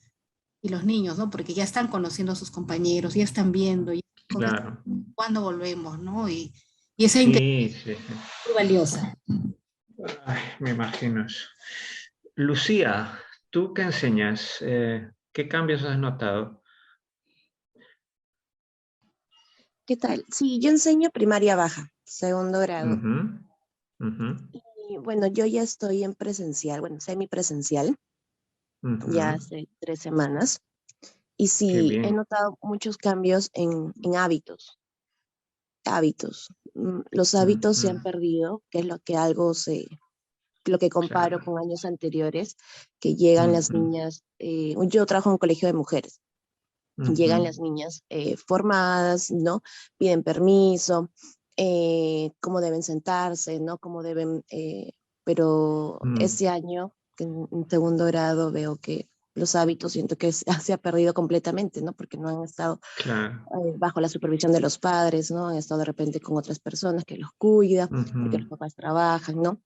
y los niños, ¿no? Porque ya están conociendo a sus compañeros, ya están viendo, ya claro. cuándo volvemos, ¿no? Y esa interacción Sí, sí, sí. es muy valiosa. Ay, me imagino eso. Lucía, ¿tú qué enseñas? ¿Qué cambios has notado? ¿Qué tal? Sí, yo enseño primaria baja, segundo grado. Ujú, ujú, Y bueno, yo ya estoy en presencial, bueno, semipresencial, ya ujú. hace 3 semanas. Y Qué sí, he bien. notado muchos cambios en hábitos. Hábitos. Los hábitos se han Ujú, perdido, que es lo que comparo claro. con años anteriores, que llegan las Ujú, niñas, yo trabajo en un colegio de mujeres, ujú, llegan las niñas formadas, ¿no? Piden permiso, cómo deben sentarse, ¿no? Cómo deben, pero mm, este año, en segundo grado, veo que los hábitos siento que se ha perdido completamente, ¿no? Porque no han estado claro. bajo la supervisión de los padres, ¿no? Han estado de repente con otras personas que los cuidan, porque los Ujú, papás trabajan, ¿no?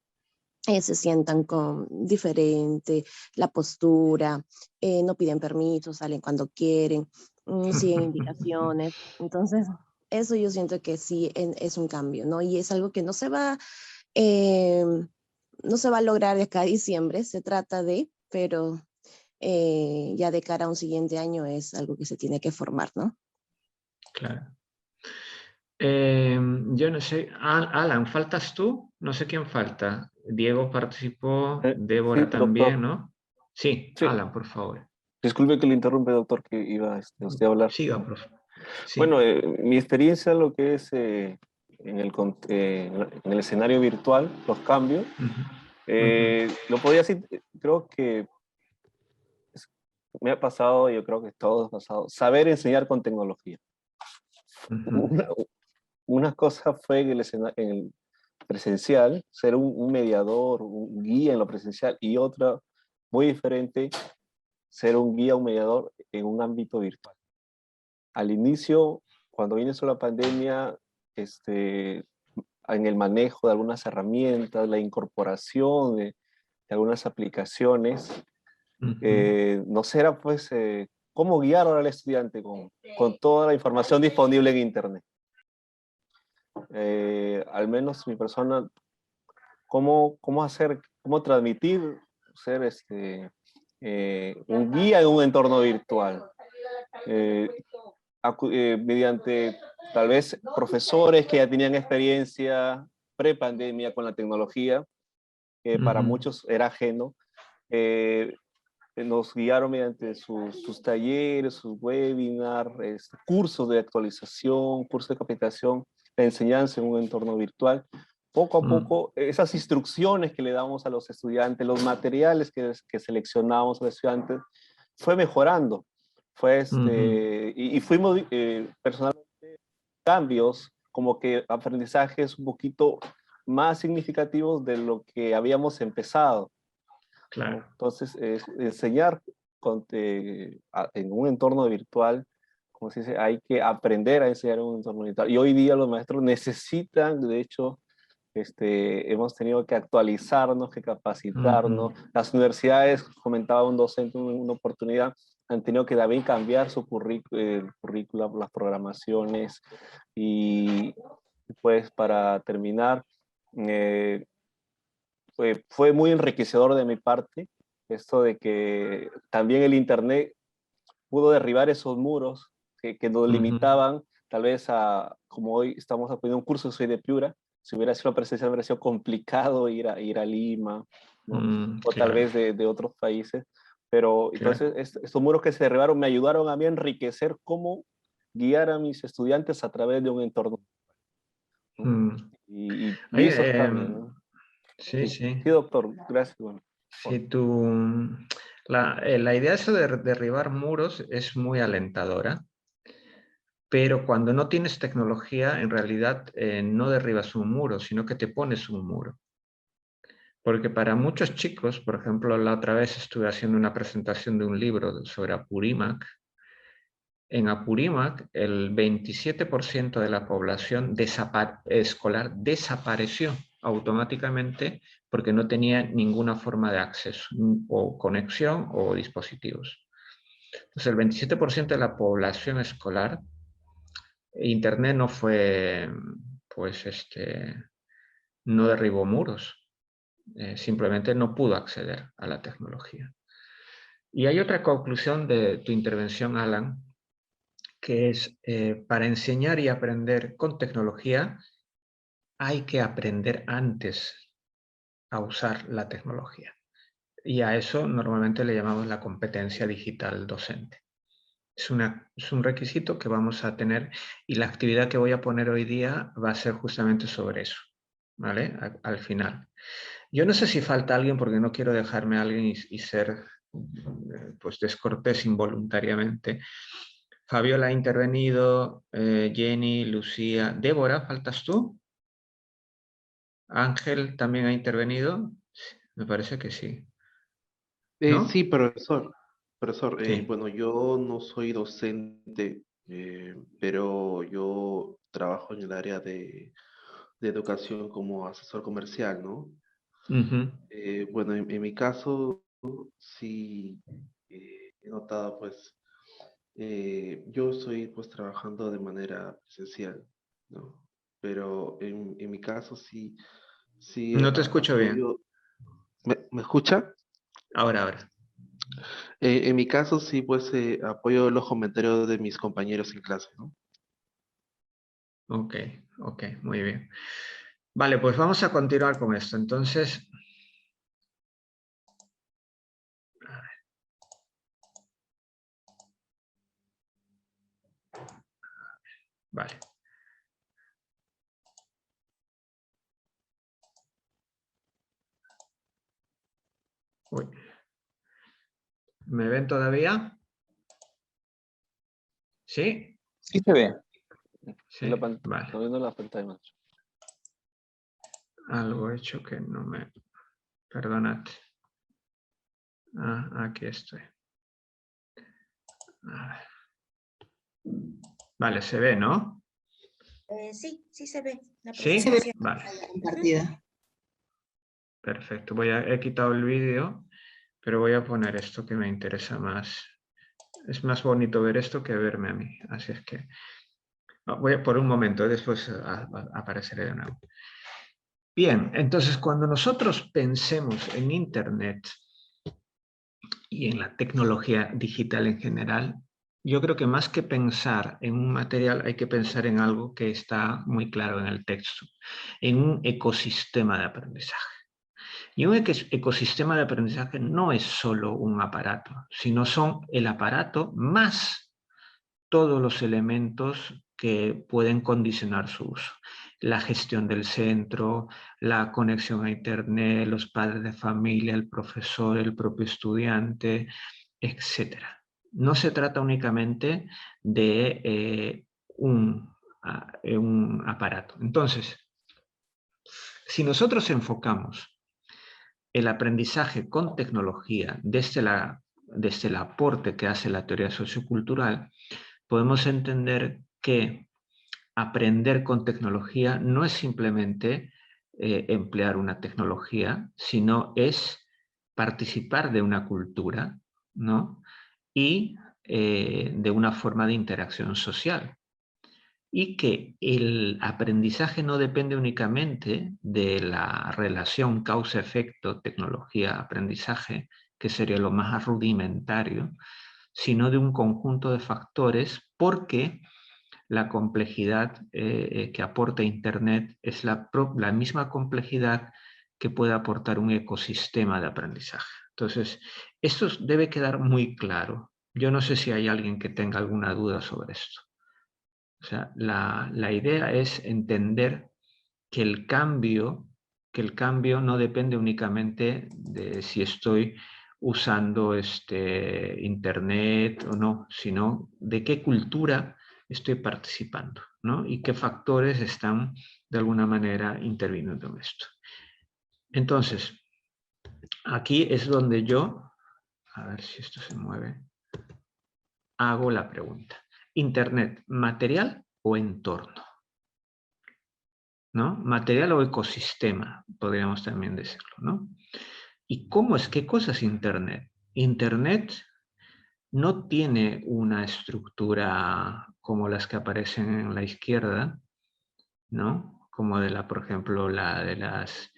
Se sientan con diferente, la postura, no piden permiso, salen cuando quieren, siguen indicaciones. Entonces, eso yo siento que sí es un cambio, ¿no? Y es algo que eh, no se va a lograr de acá a diciembre, se trata de, pero ya de cara a un siguiente año es algo que se tiene que formar, ¿no? claro. Yo no sé, Alan, ¿faltas tú? No sé quién falta. Diego participó, Sí, Débora doctor. también, ¿no? Sí, Sí, Alan, por favor. disculpe que le interrumpe, doctor, que iba usted a hablar. Siga, por favor. Bueno, Sí. mi experiencia en lo que es en el escenario virtual, los cambios, Ujú, ujú, lo podría decir, creo que es- me ha pasado, yo creo que todos ha pasado, saber enseñar con tecnología. ujú, Una, una cosa fue en el presencial, ser un mediador, un guía en lo presencial, y otra muy diferente, ser un guía, un mediador en un ámbito virtual. Al inicio, cuando inició la pandemia, en el manejo de algunas herramientas, la incorporación de algunas aplicaciones, ujú. no sé, era pues cómo guiar ahora al estudiante con toda la información disponible en Internet. Al menos mi persona, cómo hacer, cómo transmitir, ser un guía en un entorno virtual. Eh, Mediante tal vez profesores que ya tenían experiencia pre-pandemia con la tecnología, que para Ujú, muchos era ajeno, eh, nos guiaron mediante sus talleres, sus webinars, cursos de actualización, cursos de capacitación, de enseñanza en un entorno virtual. Poco a poco, esas instrucciones que le damos a los estudiantes, los materiales que seleccionamos a los estudiantes, fue mejorando. Y fuimos personalmente cambios, como que aprendizajes un poquito más significativos de lo que habíamos empezado. Claro. Entonces, enseñar en un entorno virtual, como se dice, hay que aprender a enseñar en un entorno virtual. Y hoy día los maestros necesitan, de hecho, hemos tenido que actualizarnos, que capacitarnos. Las universidades, comentaba un docente en una oportunidad, han tenido que también cambiar su currícula, las programaciones. Y pues para terminar, fue muy enriquecedor de mi parte esto de que también el Internet pudo derribar esos muros que nos limitaban tal vez como hoy estamos aprendiendo un curso, soy de Piura, si hubiera sido presencial hubiera sido complicado ir a Lima, ¿no? O tal vez de otros países, pero entonces estos muros que se derribaron me ayudaron a mí a enriquecer cómo guiar a mis estudiantes a través de un entorno. Y esos cambios, ¿no? Sí. Sí, doctor, gracias. Bueno. Sí, la idea esa de derribar muros es muy alentadora, pero cuando no tienes tecnología, en realidad no derribas un muro, sino que te pones un muro. Porque para muchos chicos, por ejemplo, la otra vez estuve haciendo una presentación de un libro sobre Apurímac. En Apurímac, el 27% de la población escolar desapareció automáticamente porque no tenía ninguna forma de acceso, o conexión o dispositivos. Entonces, el 27% de la población escolar, Internet no fue, no derribó muros, simplemente no pudo acceder a la tecnología. Y hay otra conclusión de tu intervención, Alan, que es para enseñar y aprender con tecnología hay que aprender antes a usar la tecnología. Y a eso normalmente le llamamos la competencia digital docente. Es un requisito que vamos a tener y la actividad que voy a poner hoy día va a ser justamente sobre eso, ¿vale? Al final. Yo no sé si falta alguien porque no quiero dejarme a alguien y ser pues descortés involuntariamente. Fabiola ha intervenido, Jenny, Lucía, Débora, ¿faltas tú? Ángel también ha intervenido, me parece que sí. ¿No? Sí, profesor. Sí. Bueno, yo no soy docente, pero yo trabajo en el área de educación como asesor comercial, ¿no? Bueno, en mi caso, sí he notado, pues, yo estoy pues trabajando de manera presencial, ¿no? Pero en mi caso sí No te escucho bien. apoyo. ¿Me escucha? Ahora. En mi caso sí, pues apoyo los comentarios de mis compañeros en clase, ¿no? Ok, muy bien. Vale, pues vamos a continuar con esto. Entonces, a ver. Vale. Uy. ¿Me ven todavía? ¿Sí? Sí se ve. Sí, vale. Estoy viendo la pantalla. Algo hecho que no me... Perdonad. Aquí estoy. A ver. Vale, se ve, ¿no? Sí se ve. La ¿Sí? presentación. Vale. Compartida. Perfecto. He quitado el vídeo, pero voy a poner esto que me interesa más. Es más bonito ver esto que verme a mí. Así es que... Voy a, por un momento, después apareceré de nuevo. Bien, entonces cuando nosotros pensemos en Internet y en la tecnología digital en general, yo creo que más que pensar en un material hay que pensar en algo que está muy claro en el texto, en un ecosistema de aprendizaje. Y un ecosistema de aprendizaje no es solo un aparato, sino son el aparato más todos los elementos que pueden condicionar su uso. La gestión del centro, la conexión a Internet, los padres de familia, el profesor, el propio estudiante, etc. No se trata únicamente de un aparato. Entonces, si nosotros enfocamos el aprendizaje con tecnología desde el aporte que hace la teoría sociocultural, podemos entender que aprender con tecnología no es simplemente emplear una tecnología, sino es participar de una cultura, ¿no? Y de una forma de interacción social. Y que el aprendizaje no depende únicamente de la relación causa-efecto, tecnología-aprendizaje, que sería lo más rudimentario, sino de un conjunto de factores, porque la complejidad que aporta Internet es la misma complejidad que puede aportar un ecosistema de aprendizaje. Entonces, esto debe quedar muy claro. Yo no sé si hay alguien que tenga alguna duda sobre esto. O sea, la idea es entender que el cambio no depende únicamente de si estoy usando Internet o no, sino de qué cultura estoy participando, ¿no? Y qué factores están de alguna manera interviniendo en esto. Entonces, aquí es donde yo, a ver si esto se mueve, hago la pregunta. ¿Internet material o entorno? ¿No? Material o ecosistema, podríamos también decirlo, ¿no? ¿Y qué cosa es Internet? Internet no tiene una estructura como las que aparecen en la izquierda, ¿no? Como por ejemplo, la de las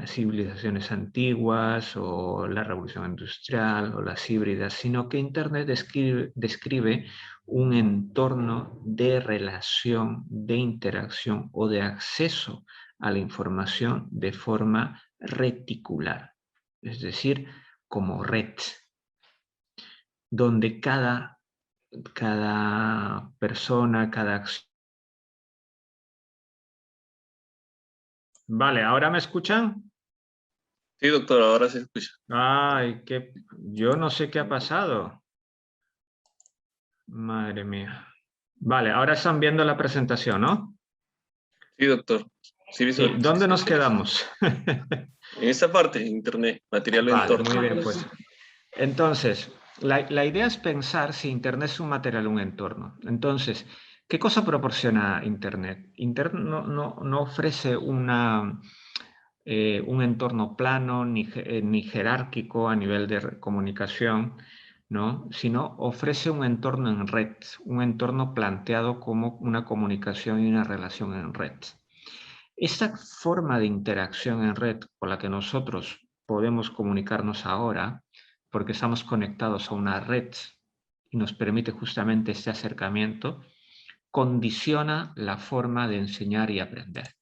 civilizaciones antiguas o la revolución industrial o las híbridas, sino que Internet describe un entorno de relación, de interacción o de acceso a la información de forma reticular, es decir, como red, donde cada persona, cada acción. Vale, ¿ahora me escuchan? Sí, doctor, ahora se escucha. Ay, yo no sé qué ha pasado. Madre mía. Vale, ahora están viendo la presentación, ¿no? Sí, doctor. Sí, Sí, ¿dónde nos quedamos? En esta parte, Internet, material o Vale, entorno. muy bien, pues. Entonces, la idea es pensar si Internet es un material o un entorno. Entonces, ¿qué cosa proporciona Internet? Internet no ofrece un entorno plano ni jerárquico a nivel de comunicación, ¿no? Sino ofrece un entorno en red, un entorno planteado como una comunicación y una relación en red. Esta forma de interacción en red con la que nosotros podemos comunicarnos ahora, porque estamos conectados a una red y nos permite justamente este acercamiento, condiciona la forma de enseñar y aprender.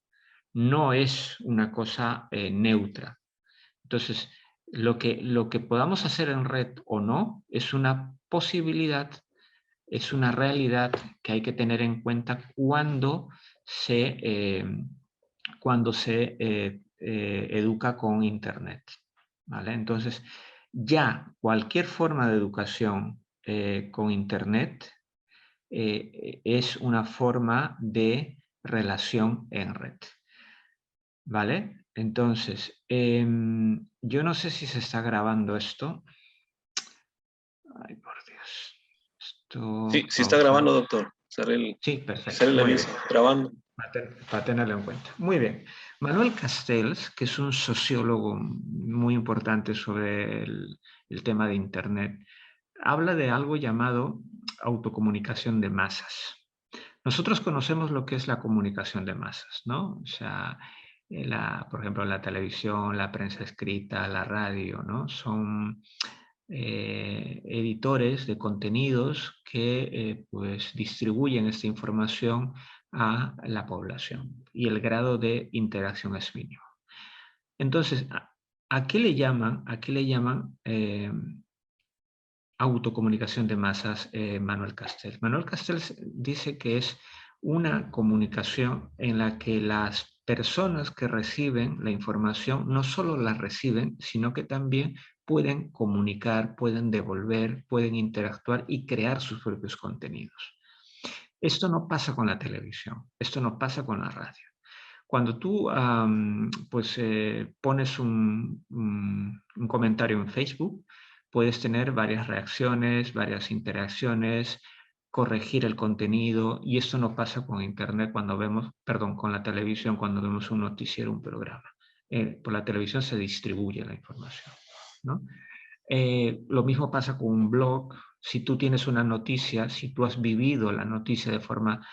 No es una cosa neutra. Entonces, lo que podamos hacer en red o no es una posibilidad, es una realidad que hay que tener en cuenta cuando se educa con Internet, ¿vale? Entonces, ya cualquier forma de educación con Internet es una forma de relación en red, ¿vale? Entonces, yo no sé si se está grabando esto. Ay, por Dios. Sí, sí está grabando, doctor. Sí, perfecto. Sale la misma, grabando. Para tenerlo en cuenta. Muy bien. Manuel Castells, que es un sociólogo muy importante sobre el tema de Internet, habla de algo llamado autocomunicación de masas. Nosotros conocemos lo que es la comunicación de masas, ¿no? O sea, por ejemplo, la televisión, la prensa escrita, la radio, ¿no? Son editores de contenidos que pues distribuyen esta información a la población y el grado de interacción es mínimo. Entonces, ¿a qué le llaman? ¿A qué le llaman autocomunicación de masas, Manuel Castells? Manuel Castells dice que es una comunicación en la que las personas que reciben la información no solo la reciben, sino que también pueden comunicar, pueden devolver, pueden interactuar y crear sus propios contenidos. Esto no pasa con la televisión, esto no pasa con la radio. Cuando tú pones un comentario en Facebook, puedes tener varias reacciones, varias interacciones, corregir el contenido, y esto no pasa con Internet cuando vemos, perdón, con la televisión cuando vemos un noticiero, un programa. Por la televisión se distribuye la información, ¿no? Lo mismo pasa con un blog. Si tú tienes una noticia, si tú has vivido la noticia de forma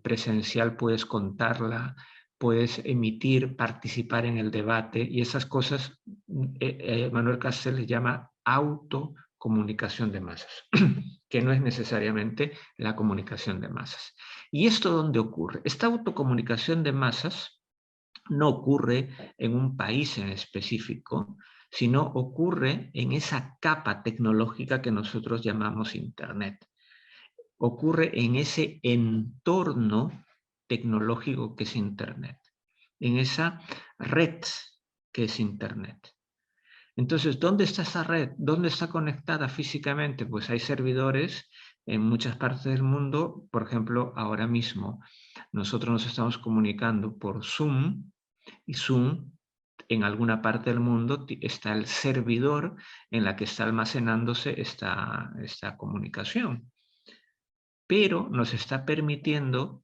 presencial, puedes contarla, puedes emitir, participar en el debate, y esas cosas Manuel Castells les llama autocomunicación de masas, que no es necesariamente la comunicación de masas. ¿Y esto dónde ocurre? Esta autocomunicación de masas no ocurre en un país en específico, sino ocurre en esa capa tecnológica que nosotros llamamos Internet. Ocurre en ese entorno tecnológico que es Internet, en esa red que es Internet. Entonces, ¿dónde está esa red? ¿Dónde está conectada físicamente? Pues hay servidores en muchas partes del mundo. Por ejemplo, ahora mismo nosotros nos estamos comunicando por Zoom, y Zoom, en alguna parte del mundo está el servidor en la que está almacenándose esta comunicación. Pero nos está permitiendo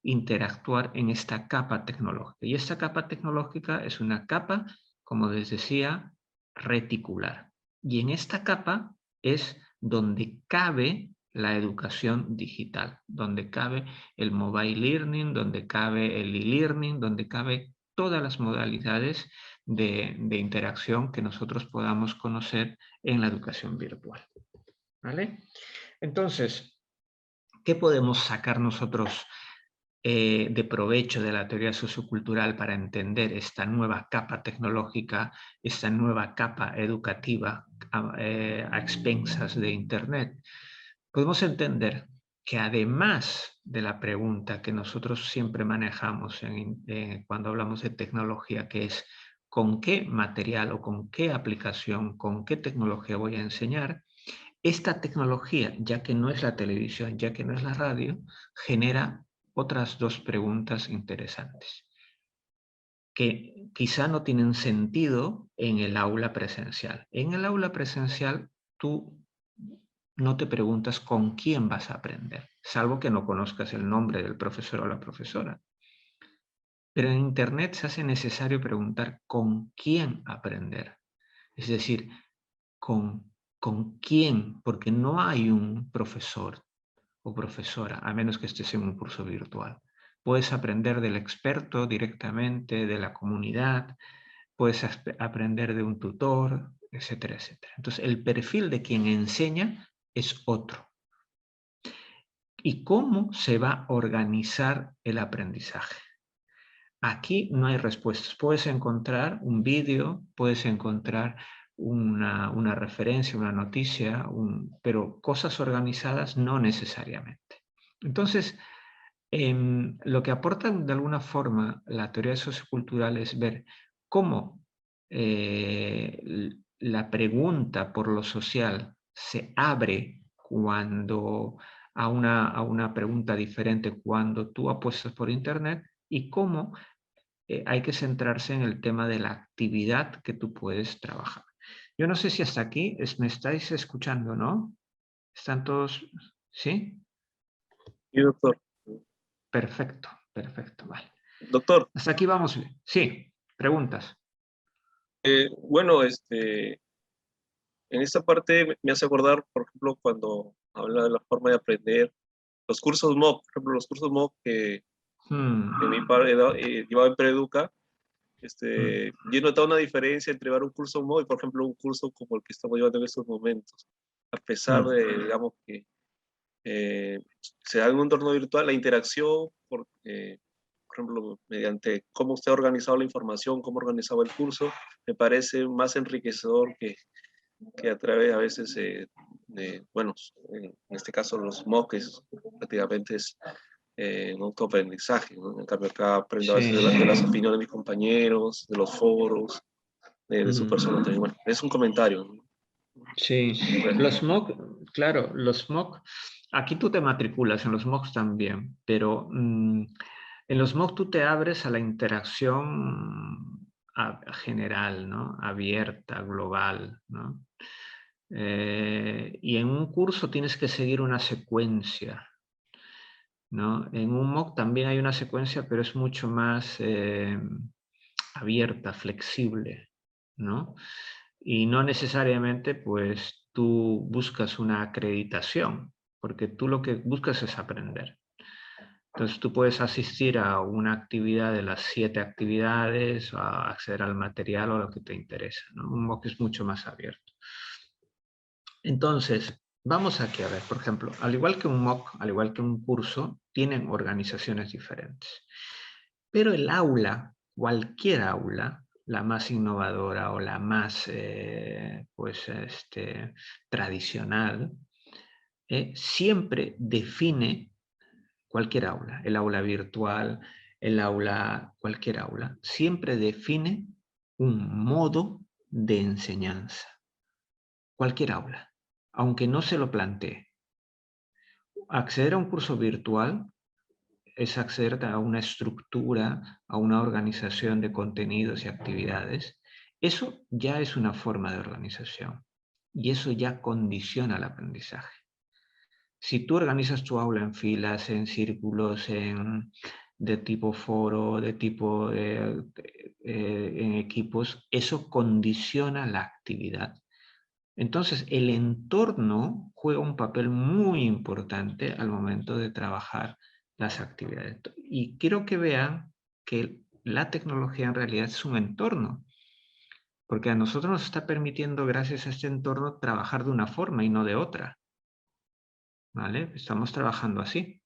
interactuar en esta capa tecnológica. Y esta capa tecnológica es una capa, como les decía, reticular. Y en esta capa es donde cabe la educación digital, donde cabe el mobile learning, donde cabe el e-learning, donde cabe todas las modalidades de interacción que nosotros podamos conocer en la educación virtual. ¿Vale? Entonces, ¿qué podemos sacar nosotros de provecho de la teoría sociocultural para entender esta nueva capa tecnológica, esta nueva capa educativa a expensas de Internet? Podemos entender que además de la pregunta que nosotros siempre manejamos cuando hablamos de tecnología, que es ¿con qué material o con qué aplicación, con qué tecnología voy a enseñar? Esta tecnología, ya que no es la televisión, ya que no es la radio, genera otras dos preguntas interesantes, que quizá no tienen sentido en el aula presencial. En el aula presencial tú no te preguntas con quién vas a aprender, salvo que no conozcas el nombre del profesor o la profesora. Pero en Internet se hace necesario preguntar con quién aprender. Es decir, con quién, porque no hay un profesor o profesora, a menos que estés en un curso virtual. Puedes aprender del experto directamente, de la comunidad, puedes aprender de un tutor, etcétera, etcétera. Entonces, el perfil de quien enseña es otro. ¿Y cómo se va a organizar el aprendizaje? Aquí no hay respuestas. Puedes encontrar un vídeo, puedes encontrar una referencia, una noticia, pero cosas organizadas no necesariamente. Entonces, lo que aporta de alguna forma la teoría sociocultural es ver cómo la pregunta por lo social se abre a una pregunta diferente cuando tú apuestas por Internet, y cómo hay que centrarse en el tema de la actividad que tú puedes trabajar. Yo no sé si hasta aquí me estáis escuchando, ¿no? ¿Están todos? ¿Sí? Sí, doctor. Perfecto, perfecto, vale. Doctor. Hasta aquí vamos bien. Sí, preguntas. Bueno, en esta parte me hace acordar, por ejemplo, cuando habla de la forma de aprender, los cursos MOOC, por ejemplo, los cursos MOOC que mi padre llevaba en Preeduca, yo he notado una diferencia entre llevar un curso MOOC y, por ejemplo, un curso como el que estamos llevando en estos momentos. A pesar de, digamos, que se da en un entorno virtual, la interacción por ejemplo, mediante cómo usted ha organizado la información, cómo ha organizado el curso, me parece más enriquecedor que a través a veces bueno, en este caso los MOOCs prácticamente es un autoaprendizaje, ¿no? En cambio acá aprendo a veces de las opiniones de mis compañeros, de los foros, de su persona también. Bueno, es un comentario, ¿no? Sí, los MOOC, claro, los MOOC, aquí tú te matriculas, en los MOOCs también, pero en los MOOC tú te abres a la interacción general, ¿no? Abierta, global, ¿no? Y en un curso tienes que seguir una secuencia, ¿no? En un MOOC también hay una secuencia, pero es mucho más abierta, flexible, ¿no? Y no necesariamente pues tú buscas una acreditación, porque tú lo que buscas es aprender. Entonces tú puedes asistir a una actividad de las 7 actividades, a acceder al material o a lo que te interesa, ¿no? Un MOOC es mucho más abierto. Entonces, vamos aquí a ver, por ejemplo, al igual que un MOOC, al igual que un curso, tienen organizaciones diferentes. Pero el aula, cualquier aula, la más innovadora o la más tradicional, siempre define cualquier aula, el aula virtual, el aula, cualquier aula, siempre define un modo de enseñanza. Cualquier aula, aunque no se lo plantee. Acceder a un curso virtual es acceder a una estructura, a una organización de contenidos y actividades. Eso ya es una forma de organización y eso ya condiciona el aprendizaje. Si tú organizas tu aula en filas, en círculos, de tipo foro, de tipo en equipos, eso condiciona la actividad. Entonces, el entorno juega un papel muy importante al momento de trabajar las actividades. Y quiero que vean que la tecnología en realidad es un entorno, porque a nosotros nos está permitiendo, gracias a este entorno, trabajar de una forma y no de otra. ¿Vale? Estamos trabajando así.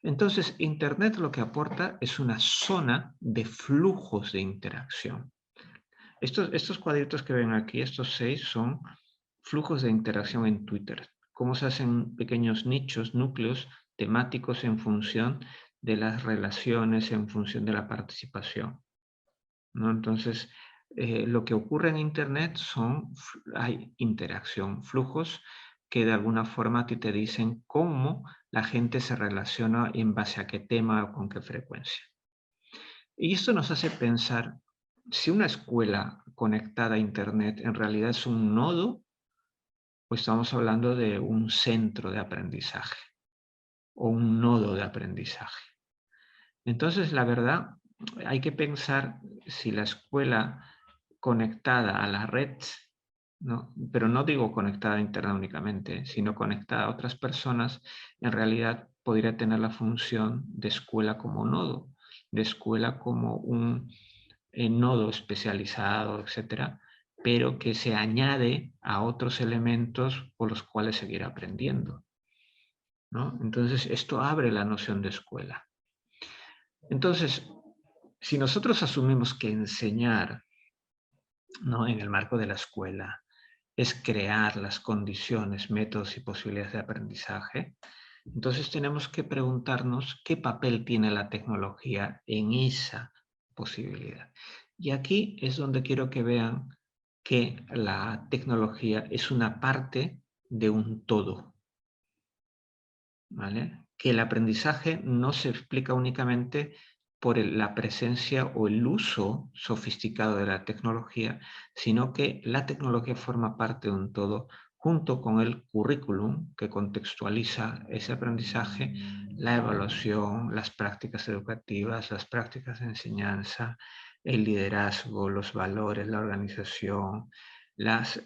Entonces, Internet lo que aporta es una zona de flujos de interacción. Estos cuadritos que ven aquí, estos 6, son flujos de interacción en Twitter. Cómo se hacen pequeños nichos, núcleos temáticos en función de las relaciones, en función de la participación, ¿no? Entonces, lo que ocurre en Internet hay interacción, flujos que de alguna forma a ti te dicen cómo la gente se relaciona en base a qué tema o con qué frecuencia. Y esto nos hace pensar si una escuela conectada a Internet en realidad es un nodo, pues estamos hablando de un centro de aprendizaje o un nodo de aprendizaje. Entonces, la verdad, hay que pensar si la escuela conectada a la red, ¿no? Pero no digo conectada a Internet únicamente, sino conectada a otras personas, en realidad podría tener la función de escuela como nodo, de escuela como un nodo especializado, etcétera, pero que se añade a otros elementos por los cuales seguir aprendiendo, ¿no? Entonces, esto abre la noción de escuela. Entonces, si nosotros asumimos que enseñar, ¿no?, en el marco de la escuela es crear las condiciones, métodos y posibilidades de aprendizaje, entonces tenemos que preguntarnos qué papel tiene la tecnología en esa posibilidad. Y aquí es donde quiero que vean que la tecnología es una parte de un todo, ¿vale? Que el aprendizaje no se explica únicamente por la presencia o el uso sofisticado de la tecnología, sino que la tecnología forma parte de un todo junto con el currículum que contextualiza ese aprendizaje, la evaluación, las prácticas educativas, las prácticas de enseñanza, el liderazgo, los valores, la organización, las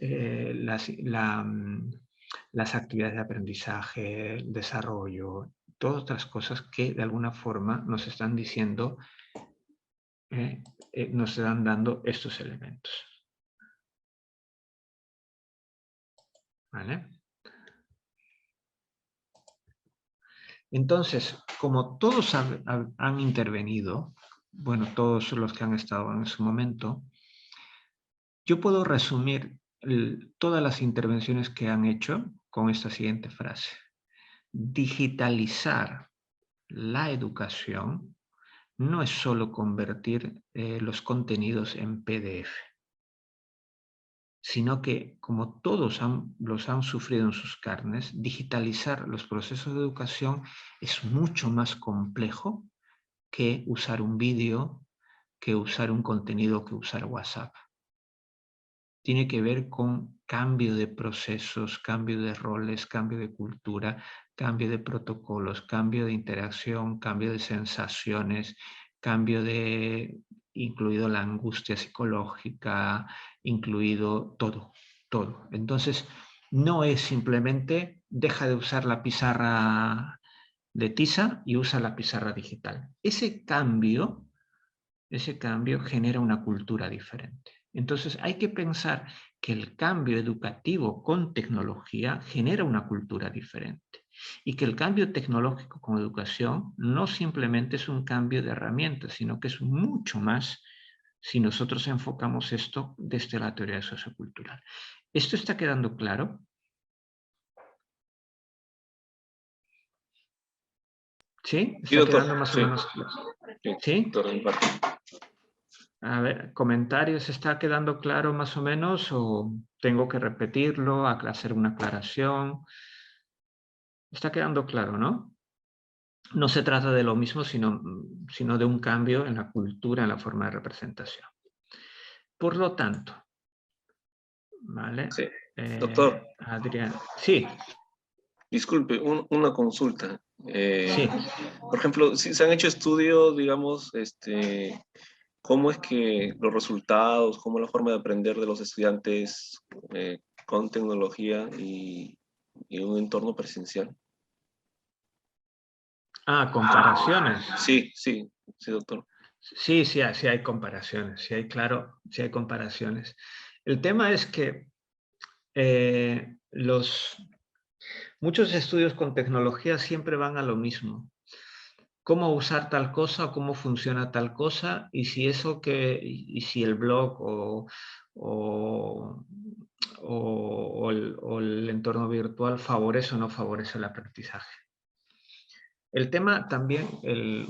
actividades de aprendizaje, el desarrollo, todas otras cosas que de alguna forma nos están diciendo, nos están dando estos elementos. ¿Vale? Entonces, como todos han intervenido, bueno, todos los que han estado en ese momento, yo puedo resumir todas las intervenciones que han hecho con esta siguiente frase. Digitalizar la educación no es solo convertir los contenidos en PDF, sino que, como todos los han sufrido en sus carnes, digitalizar los procesos de educación es mucho más complejo que usar un vídeo, que usar un contenido, que usar WhatsApp. Tiene que ver con cambio de procesos, cambio de roles, cambio de cultura, cambio de protocolos, cambio de interacción, cambio de sensaciones, cambio de, incluido la angustia psicológica, incluido todo, todo. Entonces, no es simplemente deja de usar la pizarra de tiza y usa la pizarra digital. Ese cambio genera una cultura diferente. Entonces hay que pensar que el cambio educativo con tecnología genera una cultura diferente y que el cambio tecnológico con educación no simplemente es un cambio de herramientas, sino que es mucho más si nosotros enfocamos esto desde la teoría sociocultural. ¿Esto está quedando claro? ¿Sí? ¿Está quedando más o menos claro? ¿Sí? A ver, comentarios, ¿está quedando claro más o menos o tengo que repetirlo, hacer una aclaración? Está quedando claro, ¿no? No se trata de lo mismo, sino de un cambio en la cultura, en la forma de representación. Por lo tanto, ¿vale? Sí. Doctor. Adrián, sí. Disculpe, una consulta. Sí. Por ejemplo, si se han hecho estudios, digamos, ¿cómo es que los resultados, cómo es la forma de aprender de los estudiantes con tecnología y un entorno presencial? Ah, comparaciones. Sí, doctor. Sí hay comparaciones, sí hay comparaciones. El tema es que muchos estudios con tecnología siempre van a lo mismo. Cómo usar tal cosa, cómo funciona tal cosa, y si si el blog o el entorno virtual favorece o no favorece el aprendizaje. El tema también,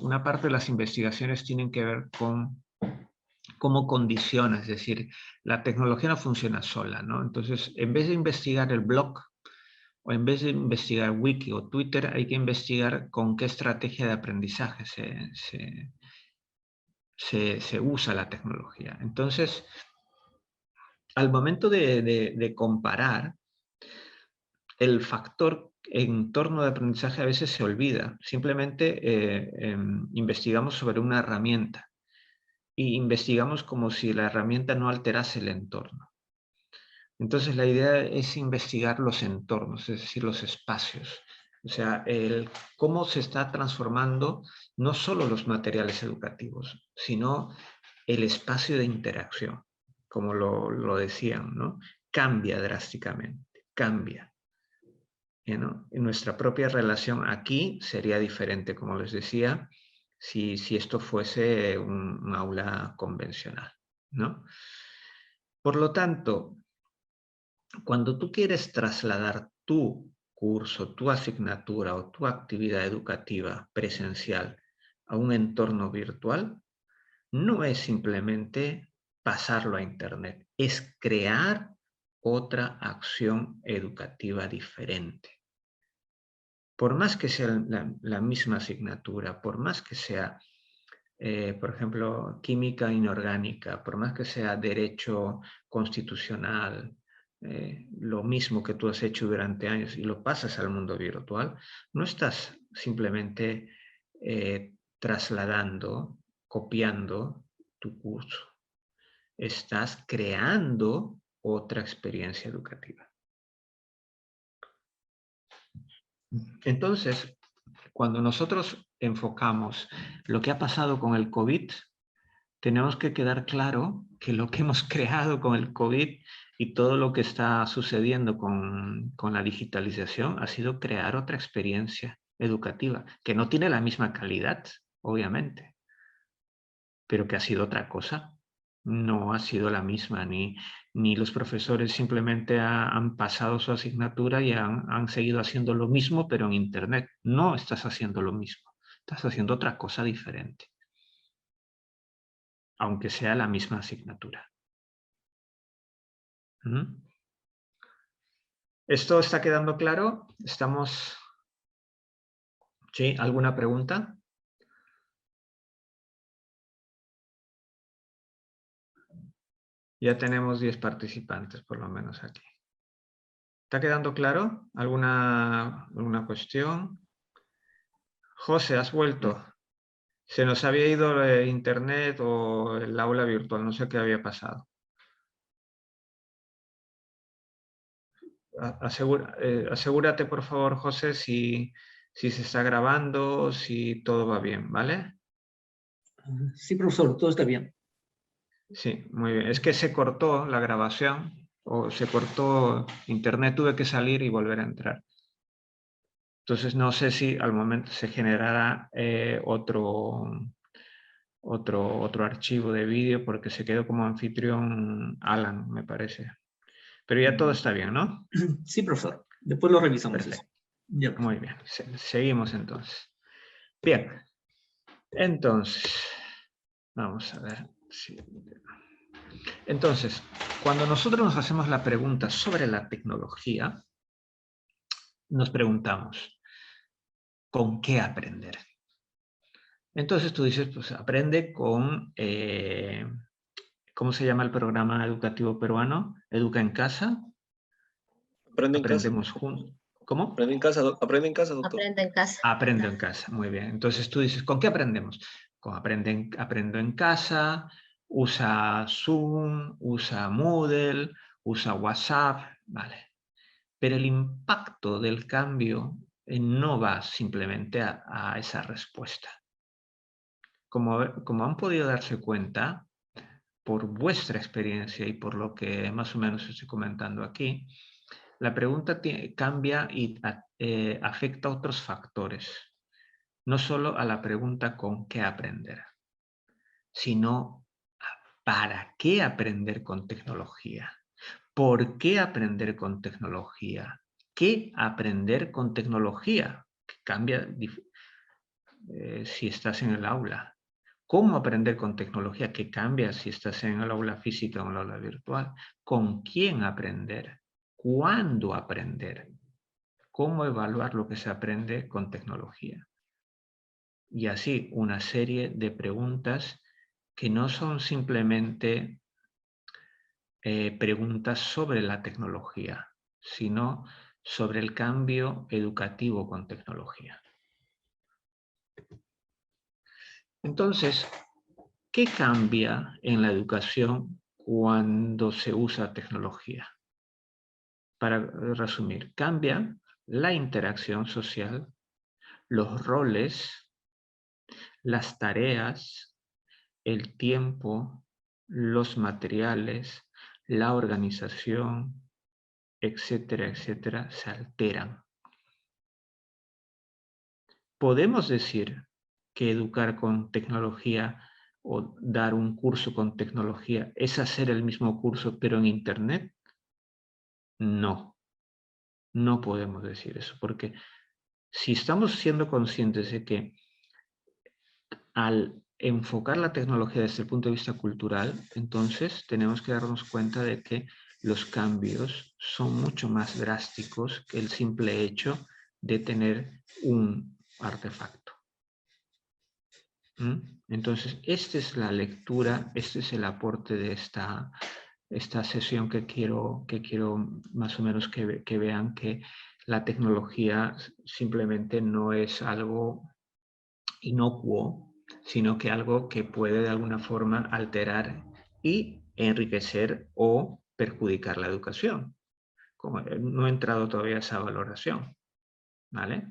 una parte de las investigaciones tienen que ver con cómo condiciona, es decir, la tecnología no funciona sola, ¿no? Entonces, en vez de investigar el blog, o en vez de investigar Wiki o Twitter, hay que investigar con qué estrategia de aprendizaje se usa la tecnología. Entonces, al momento de comparar, el factor entorno de aprendizaje a veces se olvida. Simplemente investigamos sobre una herramienta y investigamos como si la herramienta no alterase el entorno. Entonces la idea es investigar los entornos, es decir, los espacios. O sea, cómo se está transformando no solo los materiales educativos, sino el espacio de interacción, como lo decían, ¿no? Cambia drásticamente, cambia. ¿No? En nuestra propia relación aquí sería diferente, como les decía, si esto fuese un aula convencional, ¿no? Por lo tanto, cuando tú quieres trasladar tu curso, tu asignatura o tu actividad educativa presencial a un entorno virtual, no es simplemente pasarlo a Internet, es crear otra acción educativa diferente. Por más que sea la misma asignatura, por más que sea, por ejemplo, química inorgánica, por más que sea derecho constitucional, lo mismo que tú has hecho durante años y lo pasas al mundo virtual, no estás simplemente trasladando, copiando tu curso. Estás creando otra experiencia educativa. Entonces, cuando nosotros enfocamos lo que ha pasado con el COVID, tenemos que quedar claro que lo que hemos creado con el COVID y todo lo que está sucediendo con la digitalización ha sido crear otra experiencia educativa, que no tiene la misma calidad, obviamente, pero que ha sido otra cosa. No ha sido la misma, ni los profesores simplemente han pasado su asignatura y han seguido haciendo lo mismo, pero en Internet. No estás haciendo lo mismo, estás haciendo otra cosa diferente, aunque sea la misma asignatura. ¿Mm? ¿Esto está quedando claro? ¿Estamos...? ¿Sí? ¿Alguna pregunta? Ya tenemos 10 participantes, por lo menos aquí. ¿Está quedando claro? ¿Alguna cuestión? José, has vuelto. Se nos había ido el internet o el aula virtual, no sé qué había pasado. Asegúrate, por favor, José, si se está grabando, si todo va bien, ¿vale? Sí, profesor, todo está bien. Sí, muy bien. Es que se cortó la grabación o se cortó internet, tuve que salir y volver a entrar. Entonces no sé si al momento se generará otro archivo de vídeo porque se quedó como anfitrión Alan, me parece. Pero ya todo está bien, ¿no? Sí, profesor. Después lo revisamos. Perfecto. Eso. Ya, muy bien. Seguimos entonces. Bien. Entonces, vamos a ver. Entonces, cuando nosotros nos hacemos la pregunta sobre la tecnología, nos preguntamos, ¿con qué aprender? Entonces tú dices, pues aprende con, ¿cómo se llama el programa educativo peruano? ¿Educa en casa? Aprende en casa. Aprendemos juntos. ¿Cómo? Aprende en casa, aprende en casa, doctor. Aprende en casa. Aprendo en casa, muy bien. Entonces tú dices, ¿con qué aprendemos? Aprendo en casa, usa Zoom, usa Moodle, usa WhatsApp, vale. Pero el impacto del cambio no va simplemente a esa respuesta. Como han podido darse cuenta, por vuestra experiencia y por lo que más o menos estoy comentando aquí, la pregunta cambia y afecta a otros factores. No solo a la pregunta con qué aprender, sino para qué aprender con tecnología. ¿Por qué aprender con tecnología? ¿Qué aprender con tecnología? Que cambia si estás en el aula. ¿Cómo aprender con tecnología? Que cambia si estás en el aula física o en el aula virtual. ¿Con quién aprender? ¿Cuándo aprender? ¿Cómo evaluar lo que se aprende con tecnología? Y así una serie de preguntas que no son simplemente preguntas sobre la tecnología, sino sobre el cambio educativo con tecnología. Entonces, ¿qué cambia en la educación cuando se usa tecnología? Para resumir, cambia la interacción social, los roles, las tareas, el tiempo, los materiales, la organización, etcétera, etcétera, se alteran. ¿Podemos decir que educar con tecnología o dar un curso con tecnología es hacer el mismo curso pero en Internet? No, no podemos decir eso, porque si estamos siendo conscientes de que al enfocar la tecnología desde el punto de vista cultural, entonces tenemos que darnos cuenta de que los cambios son mucho más drásticos que el simple hecho de tener un artefacto. Entonces, esta es la lectura, este es el aporte de esta sesión que quiero más o menos que vean que la tecnología simplemente no es algo inocuo, sino que algo que puede de alguna forma alterar y enriquecer o perjudicar la educación. Como no he entrado todavía a esa valoración, ¿vale?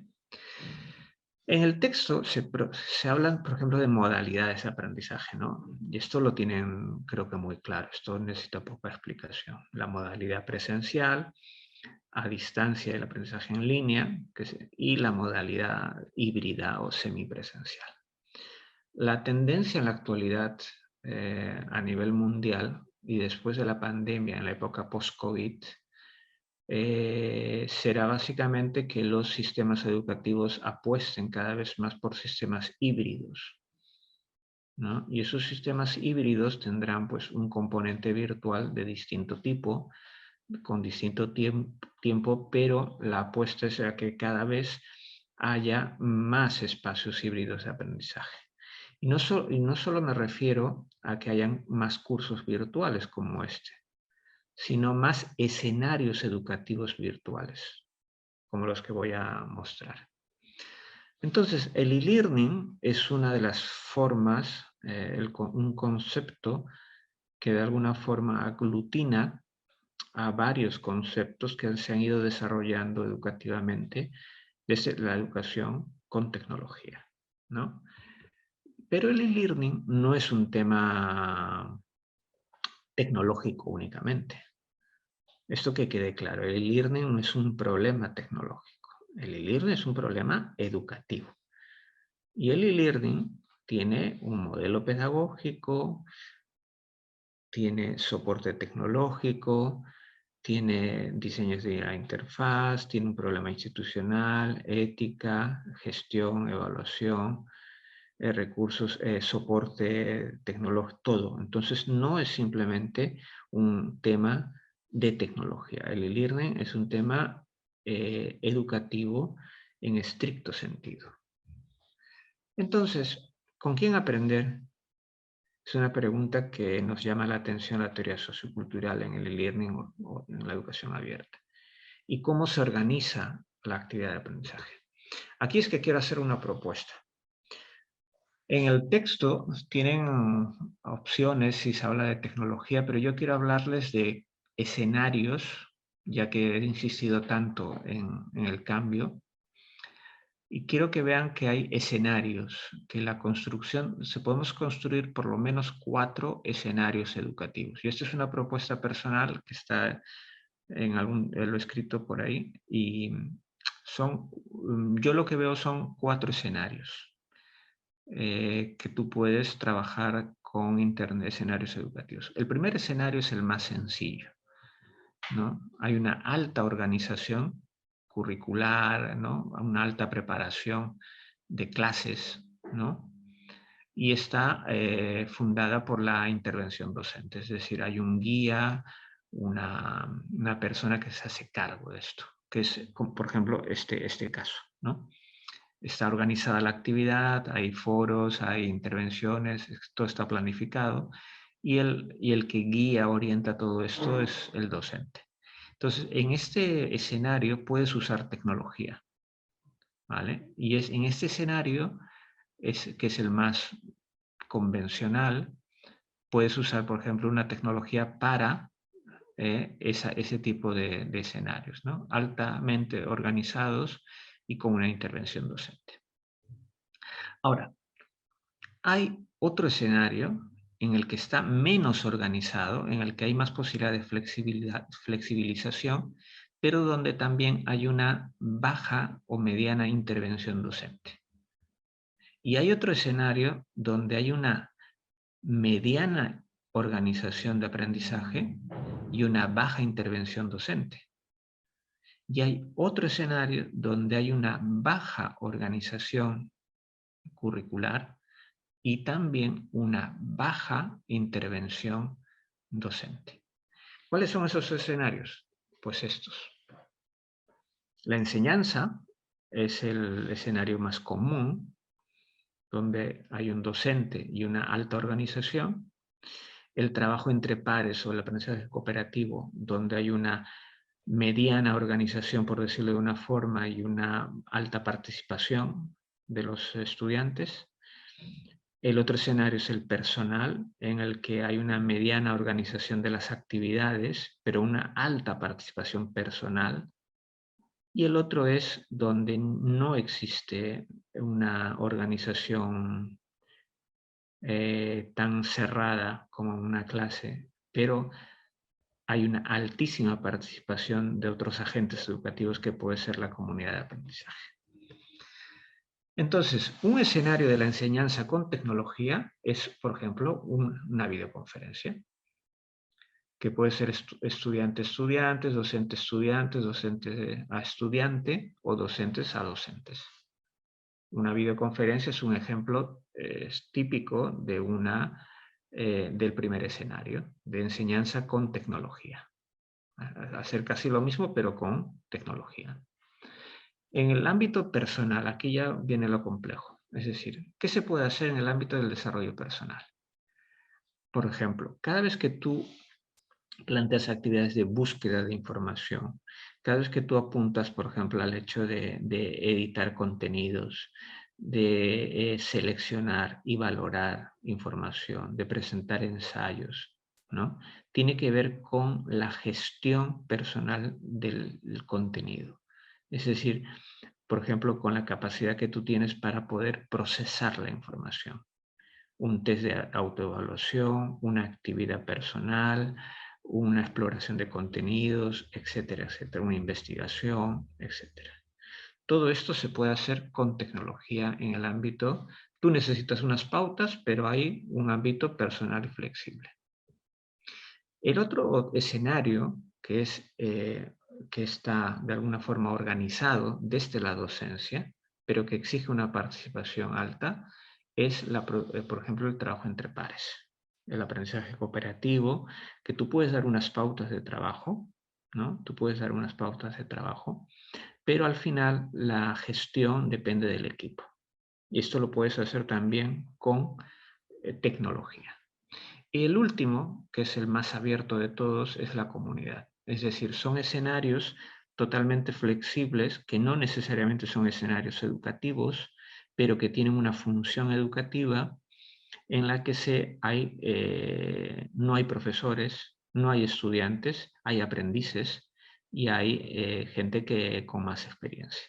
En el texto se hablan, por ejemplo, de modalidades de aprendizaje, ¿no? Y esto lo tienen, creo que muy claro. Esto necesita poca explicación. La modalidad presencial, a distancia del aprendizaje en línea y la modalidad híbrida o semipresencial. La tendencia en la actualidad a nivel mundial y después de la pandemia, en la época post-COVID, será básicamente que los sistemas educativos apuesten cada vez más por sistemas híbridos, ¿no? Y esos sistemas híbridos tendrán pues un componente virtual de distinto tipo, con distinto tiempo, pero la apuesta es a que cada vez haya más espacios híbridos de aprendizaje. Y no solo me refiero a que hayan más cursos virtuales como este, sino más escenarios educativos virtuales, como los que voy a mostrar. Entonces, el e-learning es una de las formas, un concepto que de alguna forma aglutina a varios conceptos que se han ido desarrollando educativamente desde la educación con tecnología, ¿no? Pero el e-learning no es un tema tecnológico únicamente. Esto que quede claro, el e-learning no es un problema tecnológico. El e-learning es un problema educativo. Y el e-learning tiene un modelo pedagógico, tiene soporte tecnológico, tiene diseños de la interfaz, tiene un problema institucional, ética, gestión, evaluación, recursos, soporte tecnológico, todo. Entonces no es simplemente un tema de tecnología. El e-learning es un tema educativo en estricto sentido. Entonces, ¿con quién aprender? Es una pregunta que nos llama la atención la teoría sociocultural en el e-learning o en la educación abierta. ¿Y cómo se organiza la actividad de aprendizaje? Aquí es que quiero hacer una propuesta. En el texto tienen opciones si se habla de tecnología, pero yo quiero hablarles de escenarios, ya que he insistido tanto en el cambio. Y quiero que vean que hay escenarios, que la construcción, podemos construir por lo menos 4 escenarios educativos. Y esto es una propuesta personal que está lo he escrito por ahí, y yo lo que veo son 4 escenarios que tú puedes trabajar con Internet, escenarios educativos. El primer escenario es el más sencillo, ¿no? Hay una alta organización curricular, ¿no? Una alta preparación de clases, ¿no? Y está fundada por la intervención docente, es decir, hay un guía, una persona que se hace cargo de esto, que es, por ejemplo, este caso, ¿no? Está organizada la actividad, hay foros, hay intervenciones, todo está planificado, y el que guía, orienta todo esto es el docente. Entonces, en este escenario puedes usar tecnología, ¿vale? Y en este escenario, que es el más convencional, puedes usar, por ejemplo, una tecnología para ese tipo de escenarios, ¿no? Altamente organizados y con una intervención docente. Ahora, hay otro escenario en el que está menos organizado, en el que hay más posibilidad de flexibilización, pero donde también hay una baja o mediana intervención docente. Y hay otro escenario donde hay una mediana organización de aprendizaje y una baja intervención docente. Y hay otro escenario donde hay una baja organización curricular y también una baja intervención docente. ¿Cuáles son esos escenarios? Pues estos. La enseñanza es el escenario más común, donde hay un docente y una alta organización. El trabajo entre pares o el aprendizaje cooperativo, donde hay una mediana organización, por decirlo de una forma, y una alta participación de los estudiantes. El otro escenario es el personal, en el que hay una mediana organización de las actividades, pero una alta participación personal. Y el otro es donde no existe una organización tan cerrada como una clase, pero hay una altísima participación de otros agentes educativos que puede ser la comunidad de aprendizaje. Entonces, un escenario de la enseñanza con tecnología es, por ejemplo, una videoconferencia, que puede ser estudiante-estudiantes, docente-estudiantes, docente a estudiante o docentes a docentes. Una videoconferencia es un ejemplo típico de del primer escenario, de enseñanza con tecnología. Hacer casi lo mismo, pero con tecnología. En el ámbito personal, aquí ya viene lo complejo. Es decir, ¿qué se puede hacer en el ámbito del desarrollo personal? Por ejemplo, cada vez que tú planteas actividades de búsqueda de información, cada vez que tú apuntas, por ejemplo, al hecho de editar contenidos, de seleccionar y valorar información, de presentar ensayos, ¿no? Tiene que ver con la gestión personal del contenido. Es decir, por ejemplo, con la capacidad que tú tienes para poder procesar la información. Un test de autoevaluación, una actividad personal, una exploración de contenidos, etcétera, etcétera, una investigación, etcétera. Todo esto se puede hacer con tecnología en el ámbito. Tú necesitas unas pautas, pero hay un ámbito personal y flexible. El otro escenario que está de alguna forma organizado desde la docencia, pero que exige una participación alta, es, por ejemplo, el trabajo entre pares, el aprendizaje cooperativo, que tú puedes dar unas pautas de trabajo, ¿no? Tú puedes dar unas pautas de trabajo, pero al final la gestión depende del equipo. Y esto lo puedes hacer también con tecnología. Y el último, que es el más abierto de todos, es la comunidad. Es decir, son escenarios totalmente flexibles que no necesariamente son escenarios educativos, pero que tienen una función educativa en la que no hay profesores, no hay estudiantes, hay aprendices y hay gente con más experiencia.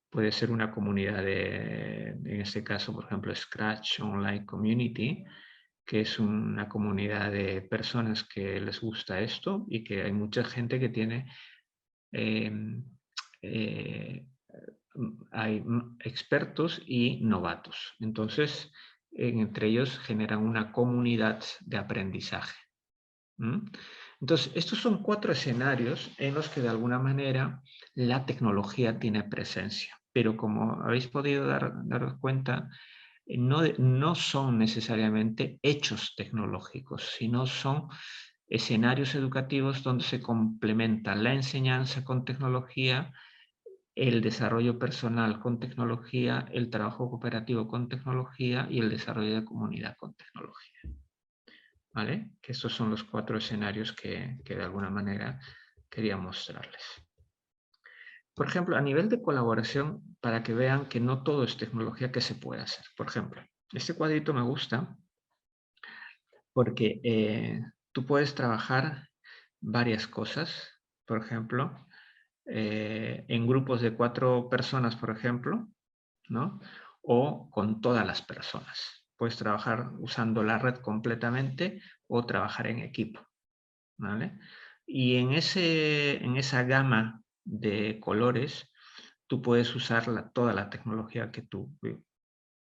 Puede ser una comunidad en este caso, por ejemplo, Scratch Online Community, que es una comunidad de personas que les gusta esto y que hay mucha gente que tiene, hay expertos y novatos. Entonces, entre ellos generan una comunidad de aprendizaje. Entonces, estos son 4 escenarios en los que de alguna manera la tecnología tiene presencia. Pero como habéis podido daros cuenta, no son necesariamente hechos tecnológicos, sino son escenarios educativos donde se complementa la enseñanza con tecnología, el desarrollo personal con tecnología, el trabajo cooperativo con tecnología y el desarrollo de comunidad con tecnología. ¿Vale? Que estos son los 4 escenarios que de alguna manera quería mostrarles. Por ejemplo, a nivel de colaboración, para que vean que no todo es tecnología que se puede hacer. Por ejemplo, este cuadrito me gusta porque tú puedes trabajar varias cosas. Por ejemplo, en grupos de 4 personas, por ejemplo, ¿no? O con todas las personas. Puedes trabajar usando la red completamente o trabajar en equipo, ¿vale? Y en esa gama de colores, tú puedes usar toda la tecnología que tú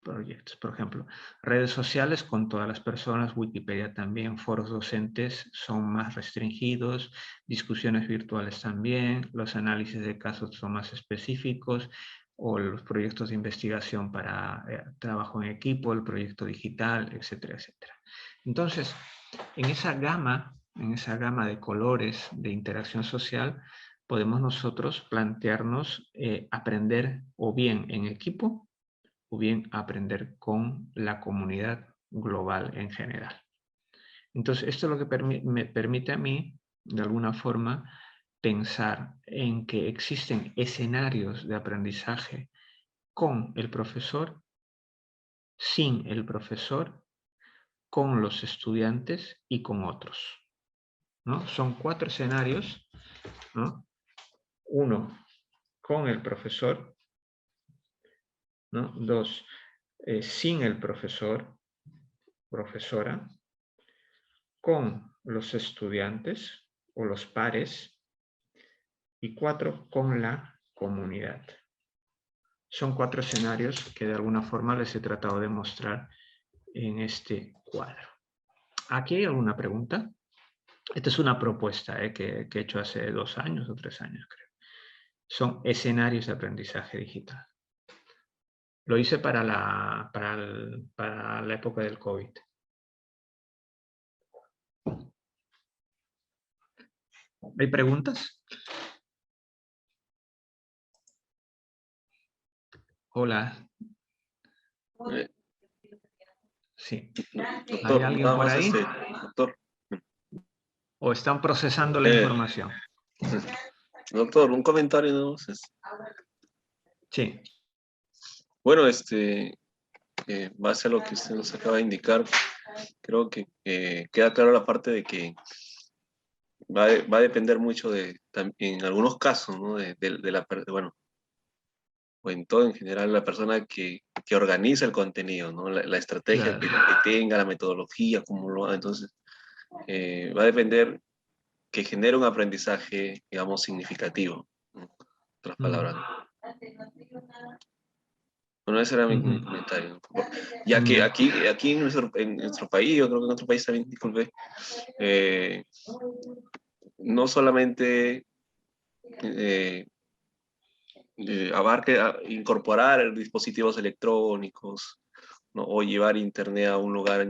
proyectos. Por ejemplo, redes sociales con todas las personas, Wikipedia también, foros docentes son más restringidos, discusiones virtuales también, los análisis de casos son más específicos, o los proyectos de investigación para trabajo en equipo, el proyecto digital, etcétera, etcétera. Entonces, en esa gama de colores de interacción social, podemos nosotros plantearnos aprender o bien en equipo o bien aprender con la comunidad global en general. Entonces, esto es lo que me permite a mí, de alguna forma, pensar en que existen escenarios de aprendizaje con el profesor, sin el profesor, con los estudiantes y con otros, ¿no? Son 4 escenarios, ¿no? 1, con el profesor, ¿no? 2, sin el profesor, profesora, con los estudiantes, o los pares. Y 4, con la comunidad. Son 4 escenarios que de alguna forma les he tratado de mostrar en este cuadro. ¿Aquí hay alguna pregunta? Esta es una propuesta que he hecho hace 2 años o 3 años, creo. Son escenarios de aprendizaje digital. Lo hice para la época del COVID. ¿Hay preguntas? Hola. Sí. Doctor, ¿Hay alguien nada por más ahí? doctor. ¿O están procesando la información? Doctor, un comentario ¿no? Sí. Bueno, base a lo que usted nos acaba de indicar, creo que queda claro la parte de que va a depender mucho en algunos casos, ¿no? Bueno, o en todo en general, la persona que organiza el contenido, ¿no? La estrategia que tenga, la metodología, cómo lo haga. Entonces, va a depender que genere un aprendizaje, digamos, significativo, ¿no? En otras palabras. Bueno, ese era mi comentario. Ya que aquí en nuestro país, yo creo que en otro país también, disculpe, no solamente abarca incorporar dispositivos electrónicos, ¿no? O llevar internet a un lugar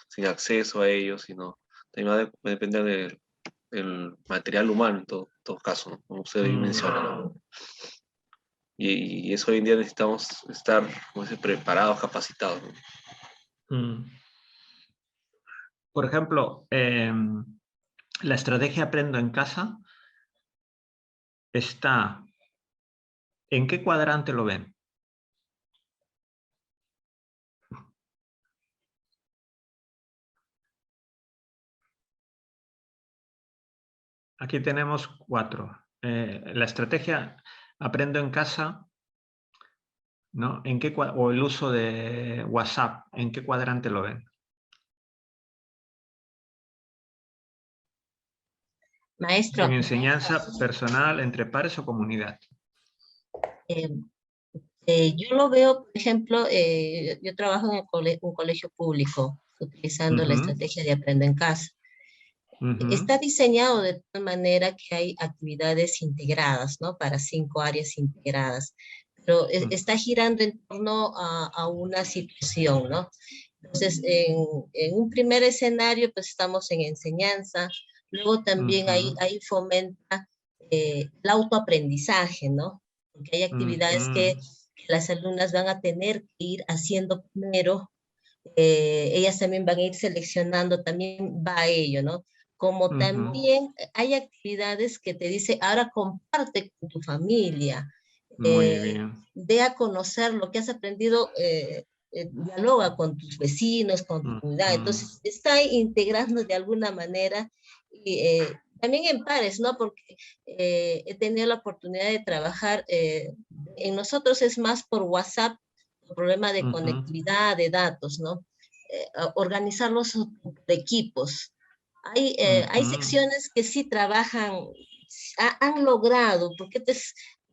sin acceso a ellos, sino también va a depender del material humano en todo caso, ¿no? Como usted bien menciona, ¿no? Y eso hoy en día necesitamos estar preparados, capacitados, ¿no? Por ejemplo, la estrategia Aprendo en Casa está... ¿En qué cuadrante lo ven? Aquí tenemos 4. La estrategia Aprendo en Casa, ¿no? O el uso de WhatsApp, ¿en qué cuadrante lo ven? Maestro. En enseñanza personal, entre pares o comunidad. Yo lo veo, por ejemplo, yo trabajo en un colegio público utilizando la estrategia de Aprendo en Casa. Está diseñado de tal manera que hay actividades integradas, ¿no? Para 5 áreas integradas, pero está girando en torno a una situación, ¿no? Entonces, en un primer escenario, pues estamos en enseñanza, luego también ahí fomenta el autoaprendizaje, ¿no? Porque hay actividades que las alumnas van a tener que ir haciendo primero, ellas también van a ir seleccionando, también va a ello, ¿no? Como también hay actividades que te dice, ahora comparte con tu familia, Muy bien. ve a conocer lo que has aprendido, dialoga con tus vecinos, con tu comunidad, entonces está integrando de alguna manera, y también en pares, ¿no? Porque he tenido la oportunidad de trabajar, en nosotros es más por WhatsApp, el problema de conectividad, de datos, ¿no? Organizarlos por equipos. Hay secciones que sí trabajan, han logrado, porque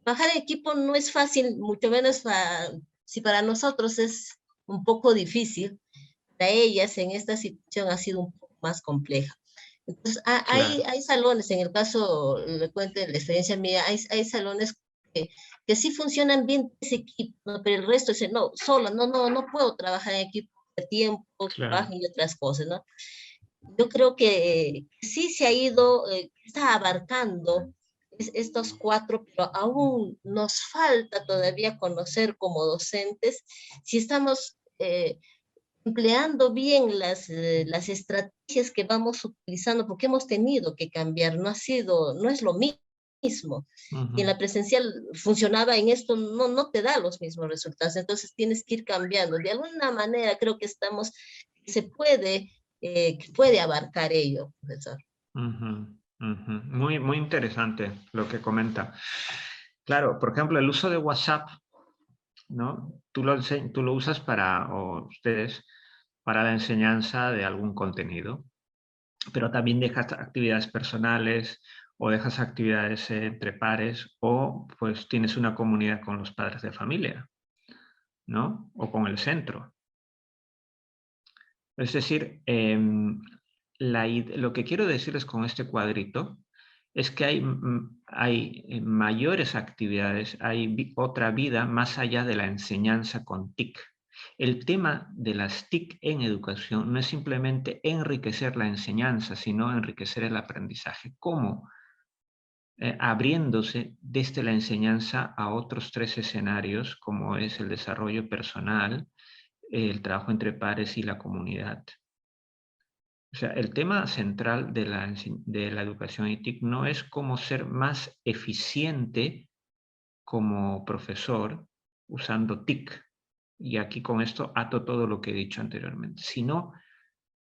trabajar en equipo no es fácil, mucho menos si para nosotros es un poco difícil, para ellas en esta situación ha sido un poco más compleja. Entonces, hay salones, en el caso, le cuento de la experiencia mía, hay salones que sí funcionan bien ese equipo, ¿no? Pero el resto dice, no, solo, no puedo trabajar en equipo de tiempo, trabajo y otras cosas, ¿no? Yo creo que sí se ha ido, está abarcando estos 4, pero aún nos falta todavía conocer como docentes si estamos empleando bien las estrategias que vamos utilizando, porque hemos tenido que cambiar, no es lo mismo. Y en la presencial funcionaba en esto, no te da los mismos resultados, entonces tienes que ir cambiando. De alguna manera creo que se puede abarcar ello, profesor. Muy, muy interesante lo que comenta. Claro, por ejemplo, el uso de WhatsApp, ¿no? Tú lo usas o ustedes, para la enseñanza de algún contenido. pero también dejas actividades personales o dejas actividades entre pares o pues tienes una comunidad con los padres de familia, ¿no? O con el centro. Es decir, lo que quiero decirles con este cuadrito es que hay mayores actividades, hay otra vida más allá de la enseñanza con TIC. El tema de las TIC en educación no es simplemente enriquecer la enseñanza, sino enriquecer el aprendizaje. ¿Cómo? Abriéndose desde la enseñanza a otros 3 escenarios, como es el desarrollo personal, el trabajo entre pares y la comunidad. O sea, el tema central de la educación TIC no es cómo ser más eficiente como profesor usando TIC. Y aquí con esto ato todo lo que he dicho anteriormente. Sino,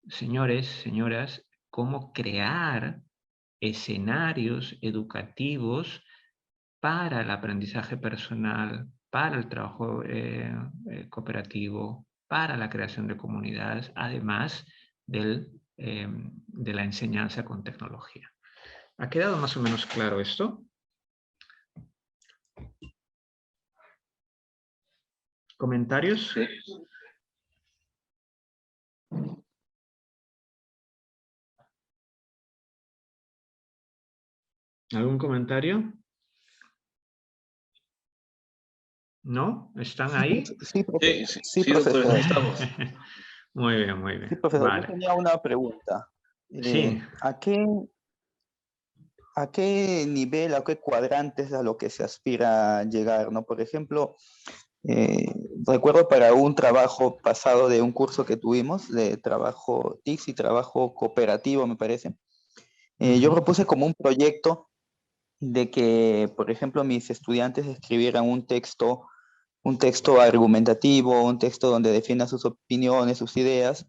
señores, señoras, cómo crear escenarios educativos para el aprendizaje personal, para el trabajo cooperativo, para la creación de comunidades, además de la enseñanza con tecnología. ¿Ha quedado más o menos claro esto? ¿Comentarios? Sí. ¿Algún comentario? ¿No? ¿Están ahí? Sí, profesor. Sí, doctor, ahí estamos. Muy bien, muy bien. Sí, profesor, vale. yo tenía una pregunta. Sí. ¿A qué nivel, a qué cuadrantes a lo que se aspira a llegar, ¿no? Por ejemplo, recuerdo para un trabajo pasado de un curso que tuvimos, de trabajo TICS y trabajo cooperativo, me parece. Yo propuse como un proyecto de que, por ejemplo, mis estudiantes escribieran un texto argumentativo, un texto donde defiendan sus opiniones, sus ideas,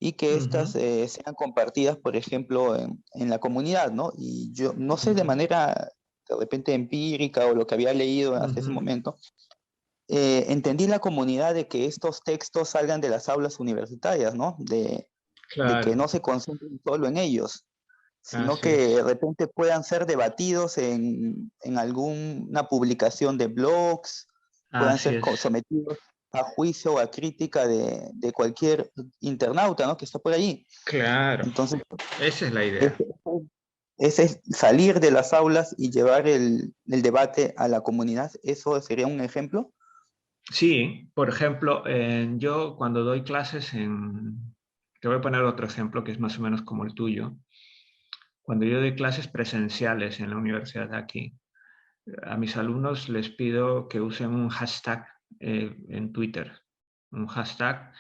y que éstas sean compartidas, por ejemplo, en la comunidad, ¿no? Y yo no sé de manera de repente empírica o lo que había leído hasta ese momento, entendí la comunidad de que estos textos salgan de las aulas universitarias, ¿no? De que no se concentren solo en ellos, sino que de repente puedan ser debatidos en alguna publicación de blogs, puedan ser sometidos a juicio o a crítica de cualquier internauta, ¿no? Que está por allí. Claro. Entonces, esa es la idea. Ese es salir de las aulas y llevar el debate a la comunidad. ¿Eso sería un ejemplo? Sí, por ejemplo, yo cuando doy clases te voy a poner otro ejemplo que es más o menos como el tuyo. Cuando yo doy clases presenciales en la universidad de aquí, a mis alumnos les pido que usen un hashtag en Twitter. Un hashtag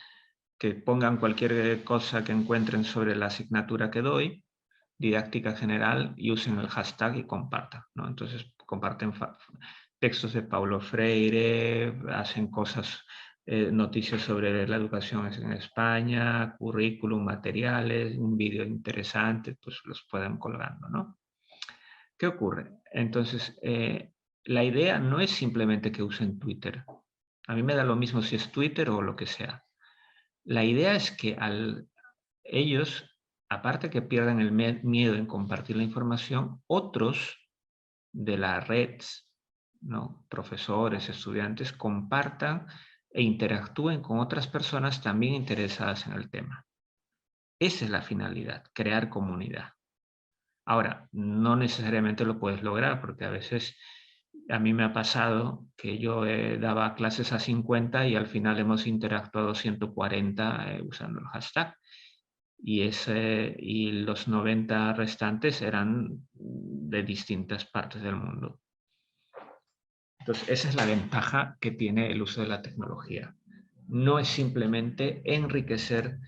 que pongan cualquier cosa que encuentren sobre la asignatura que doy, didáctica general, y usen el hashtag y compartan, ¿no? Entonces comparten textos de Paulo Freire, hacen cosas, noticias sobre la educación en España, currículum, materiales, un vídeo interesante, pues los pueden colgando, ¿no? ¿Qué ocurre? Entonces, la idea no es simplemente que usen Twitter. A mí me da lo mismo si es Twitter o lo que sea. La idea es que ellos, aparte que pierdan el miedo en compartir la información, otros de la red, ¿no? Profesores, estudiantes, compartan e interactúen con otras personas también interesadas en el tema. Esa es la finalidad, crear comunidad. Ahora, no necesariamente lo puedes lograr, porque a veces a mí me ha pasado que yo daba clases a 50 y al final hemos interactuado 140 usando el hashtag. Y los 90 restantes eran de distintas partes del mundo. Entonces, esa es la ventaja que tiene el uso de la tecnología. No es simplemente enriquecer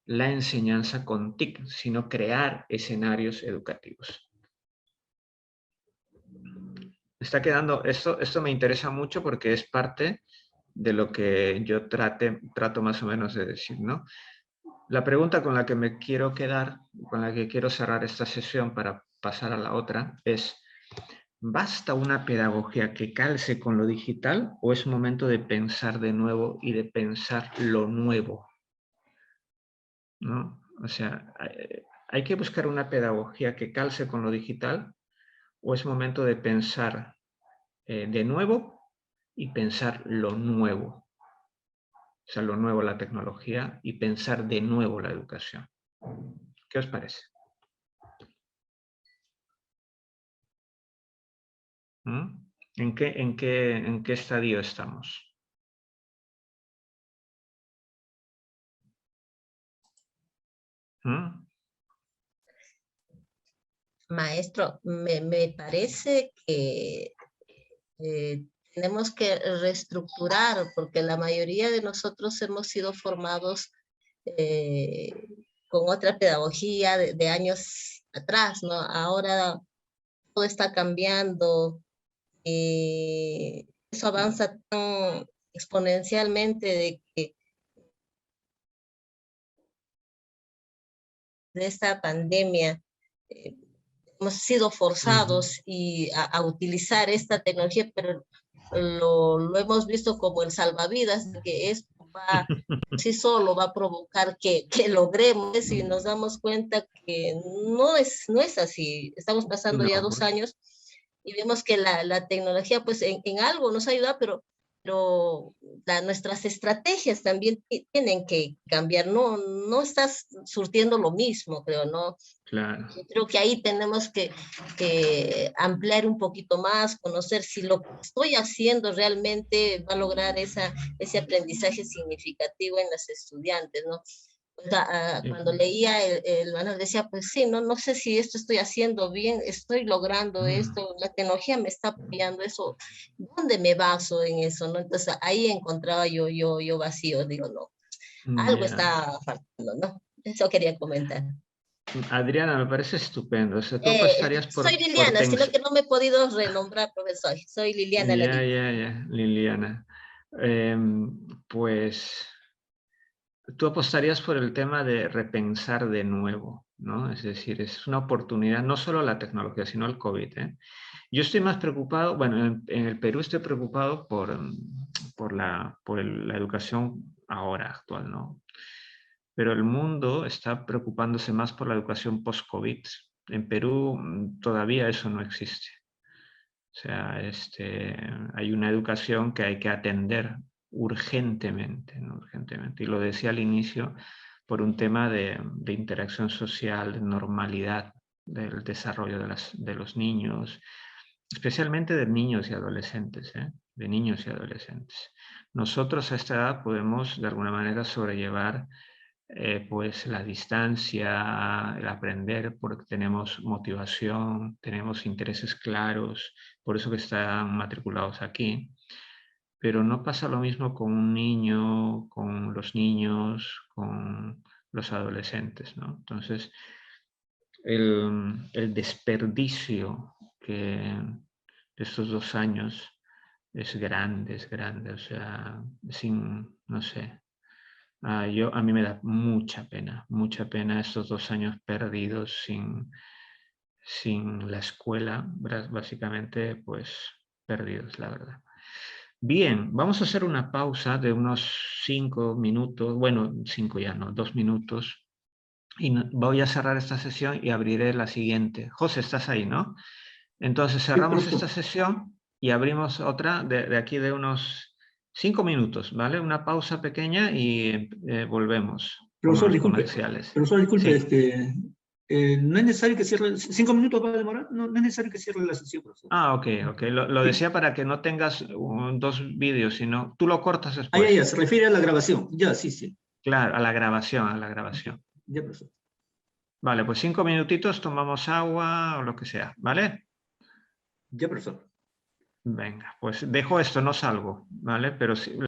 la enseñanza con TIC, sino crear escenarios educativos. Está quedando, esto me interesa mucho porque es parte de lo que yo trato más o menos de decir, ¿no? La pregunta con la que me quiero quedar, con la que quiero cerrar esta sesión para pasar a la otra, es: ¿basta una pedagogía que calce con lo digital o es momento de pensar de nuevo y de pensar lo nuevo? ¿No? O sea, ¿Hay que buscar una pedagogía que calce con lo digital o es momento de pensar de nuevo y pensar lo nuevo? O sea, lo nuevo, la tecnología, y pensar de nuevo la educación. ¿Qué os parece? ¿Mm? ¿En qué estadio estamos? ¿Mm? Maestro, me parece que tenemos que reestructurar, porque la mayoría de nosotros hemos sido formados con otra pedagogía de años atrás, ¿no? Ahora todo está cambiando, eso avanza tan exponencialmente de que de esta pandemia hemos sido forzados a utilizar esta tecnología, pero lo hemos visto como el salvavidas, que es va sí solo va a provocar que logremos, y nos damos cuenta que no es así. Estamos pasando ya 2 años y vemos que la tecnología pues en algo nos ayuda, pero nuestras estrategias también tienen que cambiar. No estás surtiendo lo mismo, creo, ¿no? Claro. Yo creo que ahí tenemos que ampliar un poquito más, conocer si lo que estoy haciendo realmente va a lograr ese aprendizaje significativo en los estudiantes, ¿no? O sea, cuando leía el manual decía, pues sí, no sé si esto estoy haciendo bien, estoy logrando esto, la tecnología me está apoyando eso, ¿dónde me baso en eso, no? Entonces ahí encontraba yo vacío, digo, no, algo está faltando, ¿no? Eso quería comentar. Adriana, me parece estupendo. O sea, tú apostarías soy Liliana, sino que no me he podido renombrar, profesor. Soy Liliana. Ya, Liliana. Pues tú apostarías por el tema de repensar de nuevo, ¿no? Es decir, es una oportunidad, no solo la tecnología, sino el COVID, ¿eh? Yo estoy más preocupado, bueno, en el Perú estoy preocupado por la educación ahora actual, ¿no? Pero el mundo está preocupándose más por la educación post-COVID. En Perú todavía eso no existe. O sea, hay una educación que hay que atender urgentemente, ¿no? Urgentemente. Y lo decía al inicio por un tema de interacción social, de normalidad del desarrollo de los niños, especialmente de niños y adolescentes, ¿eh? De niños y adolescentes. Nosotros a esta edad podemos de alguna manera sobrellevar pues la distancia, el aprender, porque tenemos motivación, tenemos intereses claros, por eso que están matriculados aquí. Pero no pasa lo mismo con un niño, con los niños, con los adolescentes, ¿no? Entonces, el desperdicio de estos 2 años es grande, o sea, no sé. A mí me da mucha pena estos 2 años perdidos sin la escuela, básicamente, pues perdidos, la verdad. Bien, vamos a hacer una pausa de unos 5 minutos, bueno, 5 ya no, 2 minutos, y voy a cerrar esta sesión y abriré la siguiente. José, estás ahí, ¿no? Entonces cerramos esta sesión y abrimos otra de aquí de unos 5 minutos, ¿vale? Una pausa pequeña y volvemos. Profesor, disculpe. Sí. No es necesario que cierre. 5 minutos va a demorar. No es necesario que cierre la sesión, profesor. Ah, ok. Lo decía para que no tengas 2 vídeos, sino tú lo cortas después. Ya, se refiere a la grabación. Ya, sí. Claro, a la grabación. Ya, profesor. Vale, pues 5 minutitos, tomamos agua o lo que sea, ¿vale? Ya, profesor. Venga, pues dejo esto, no salgo, ¿vale? Pero sí.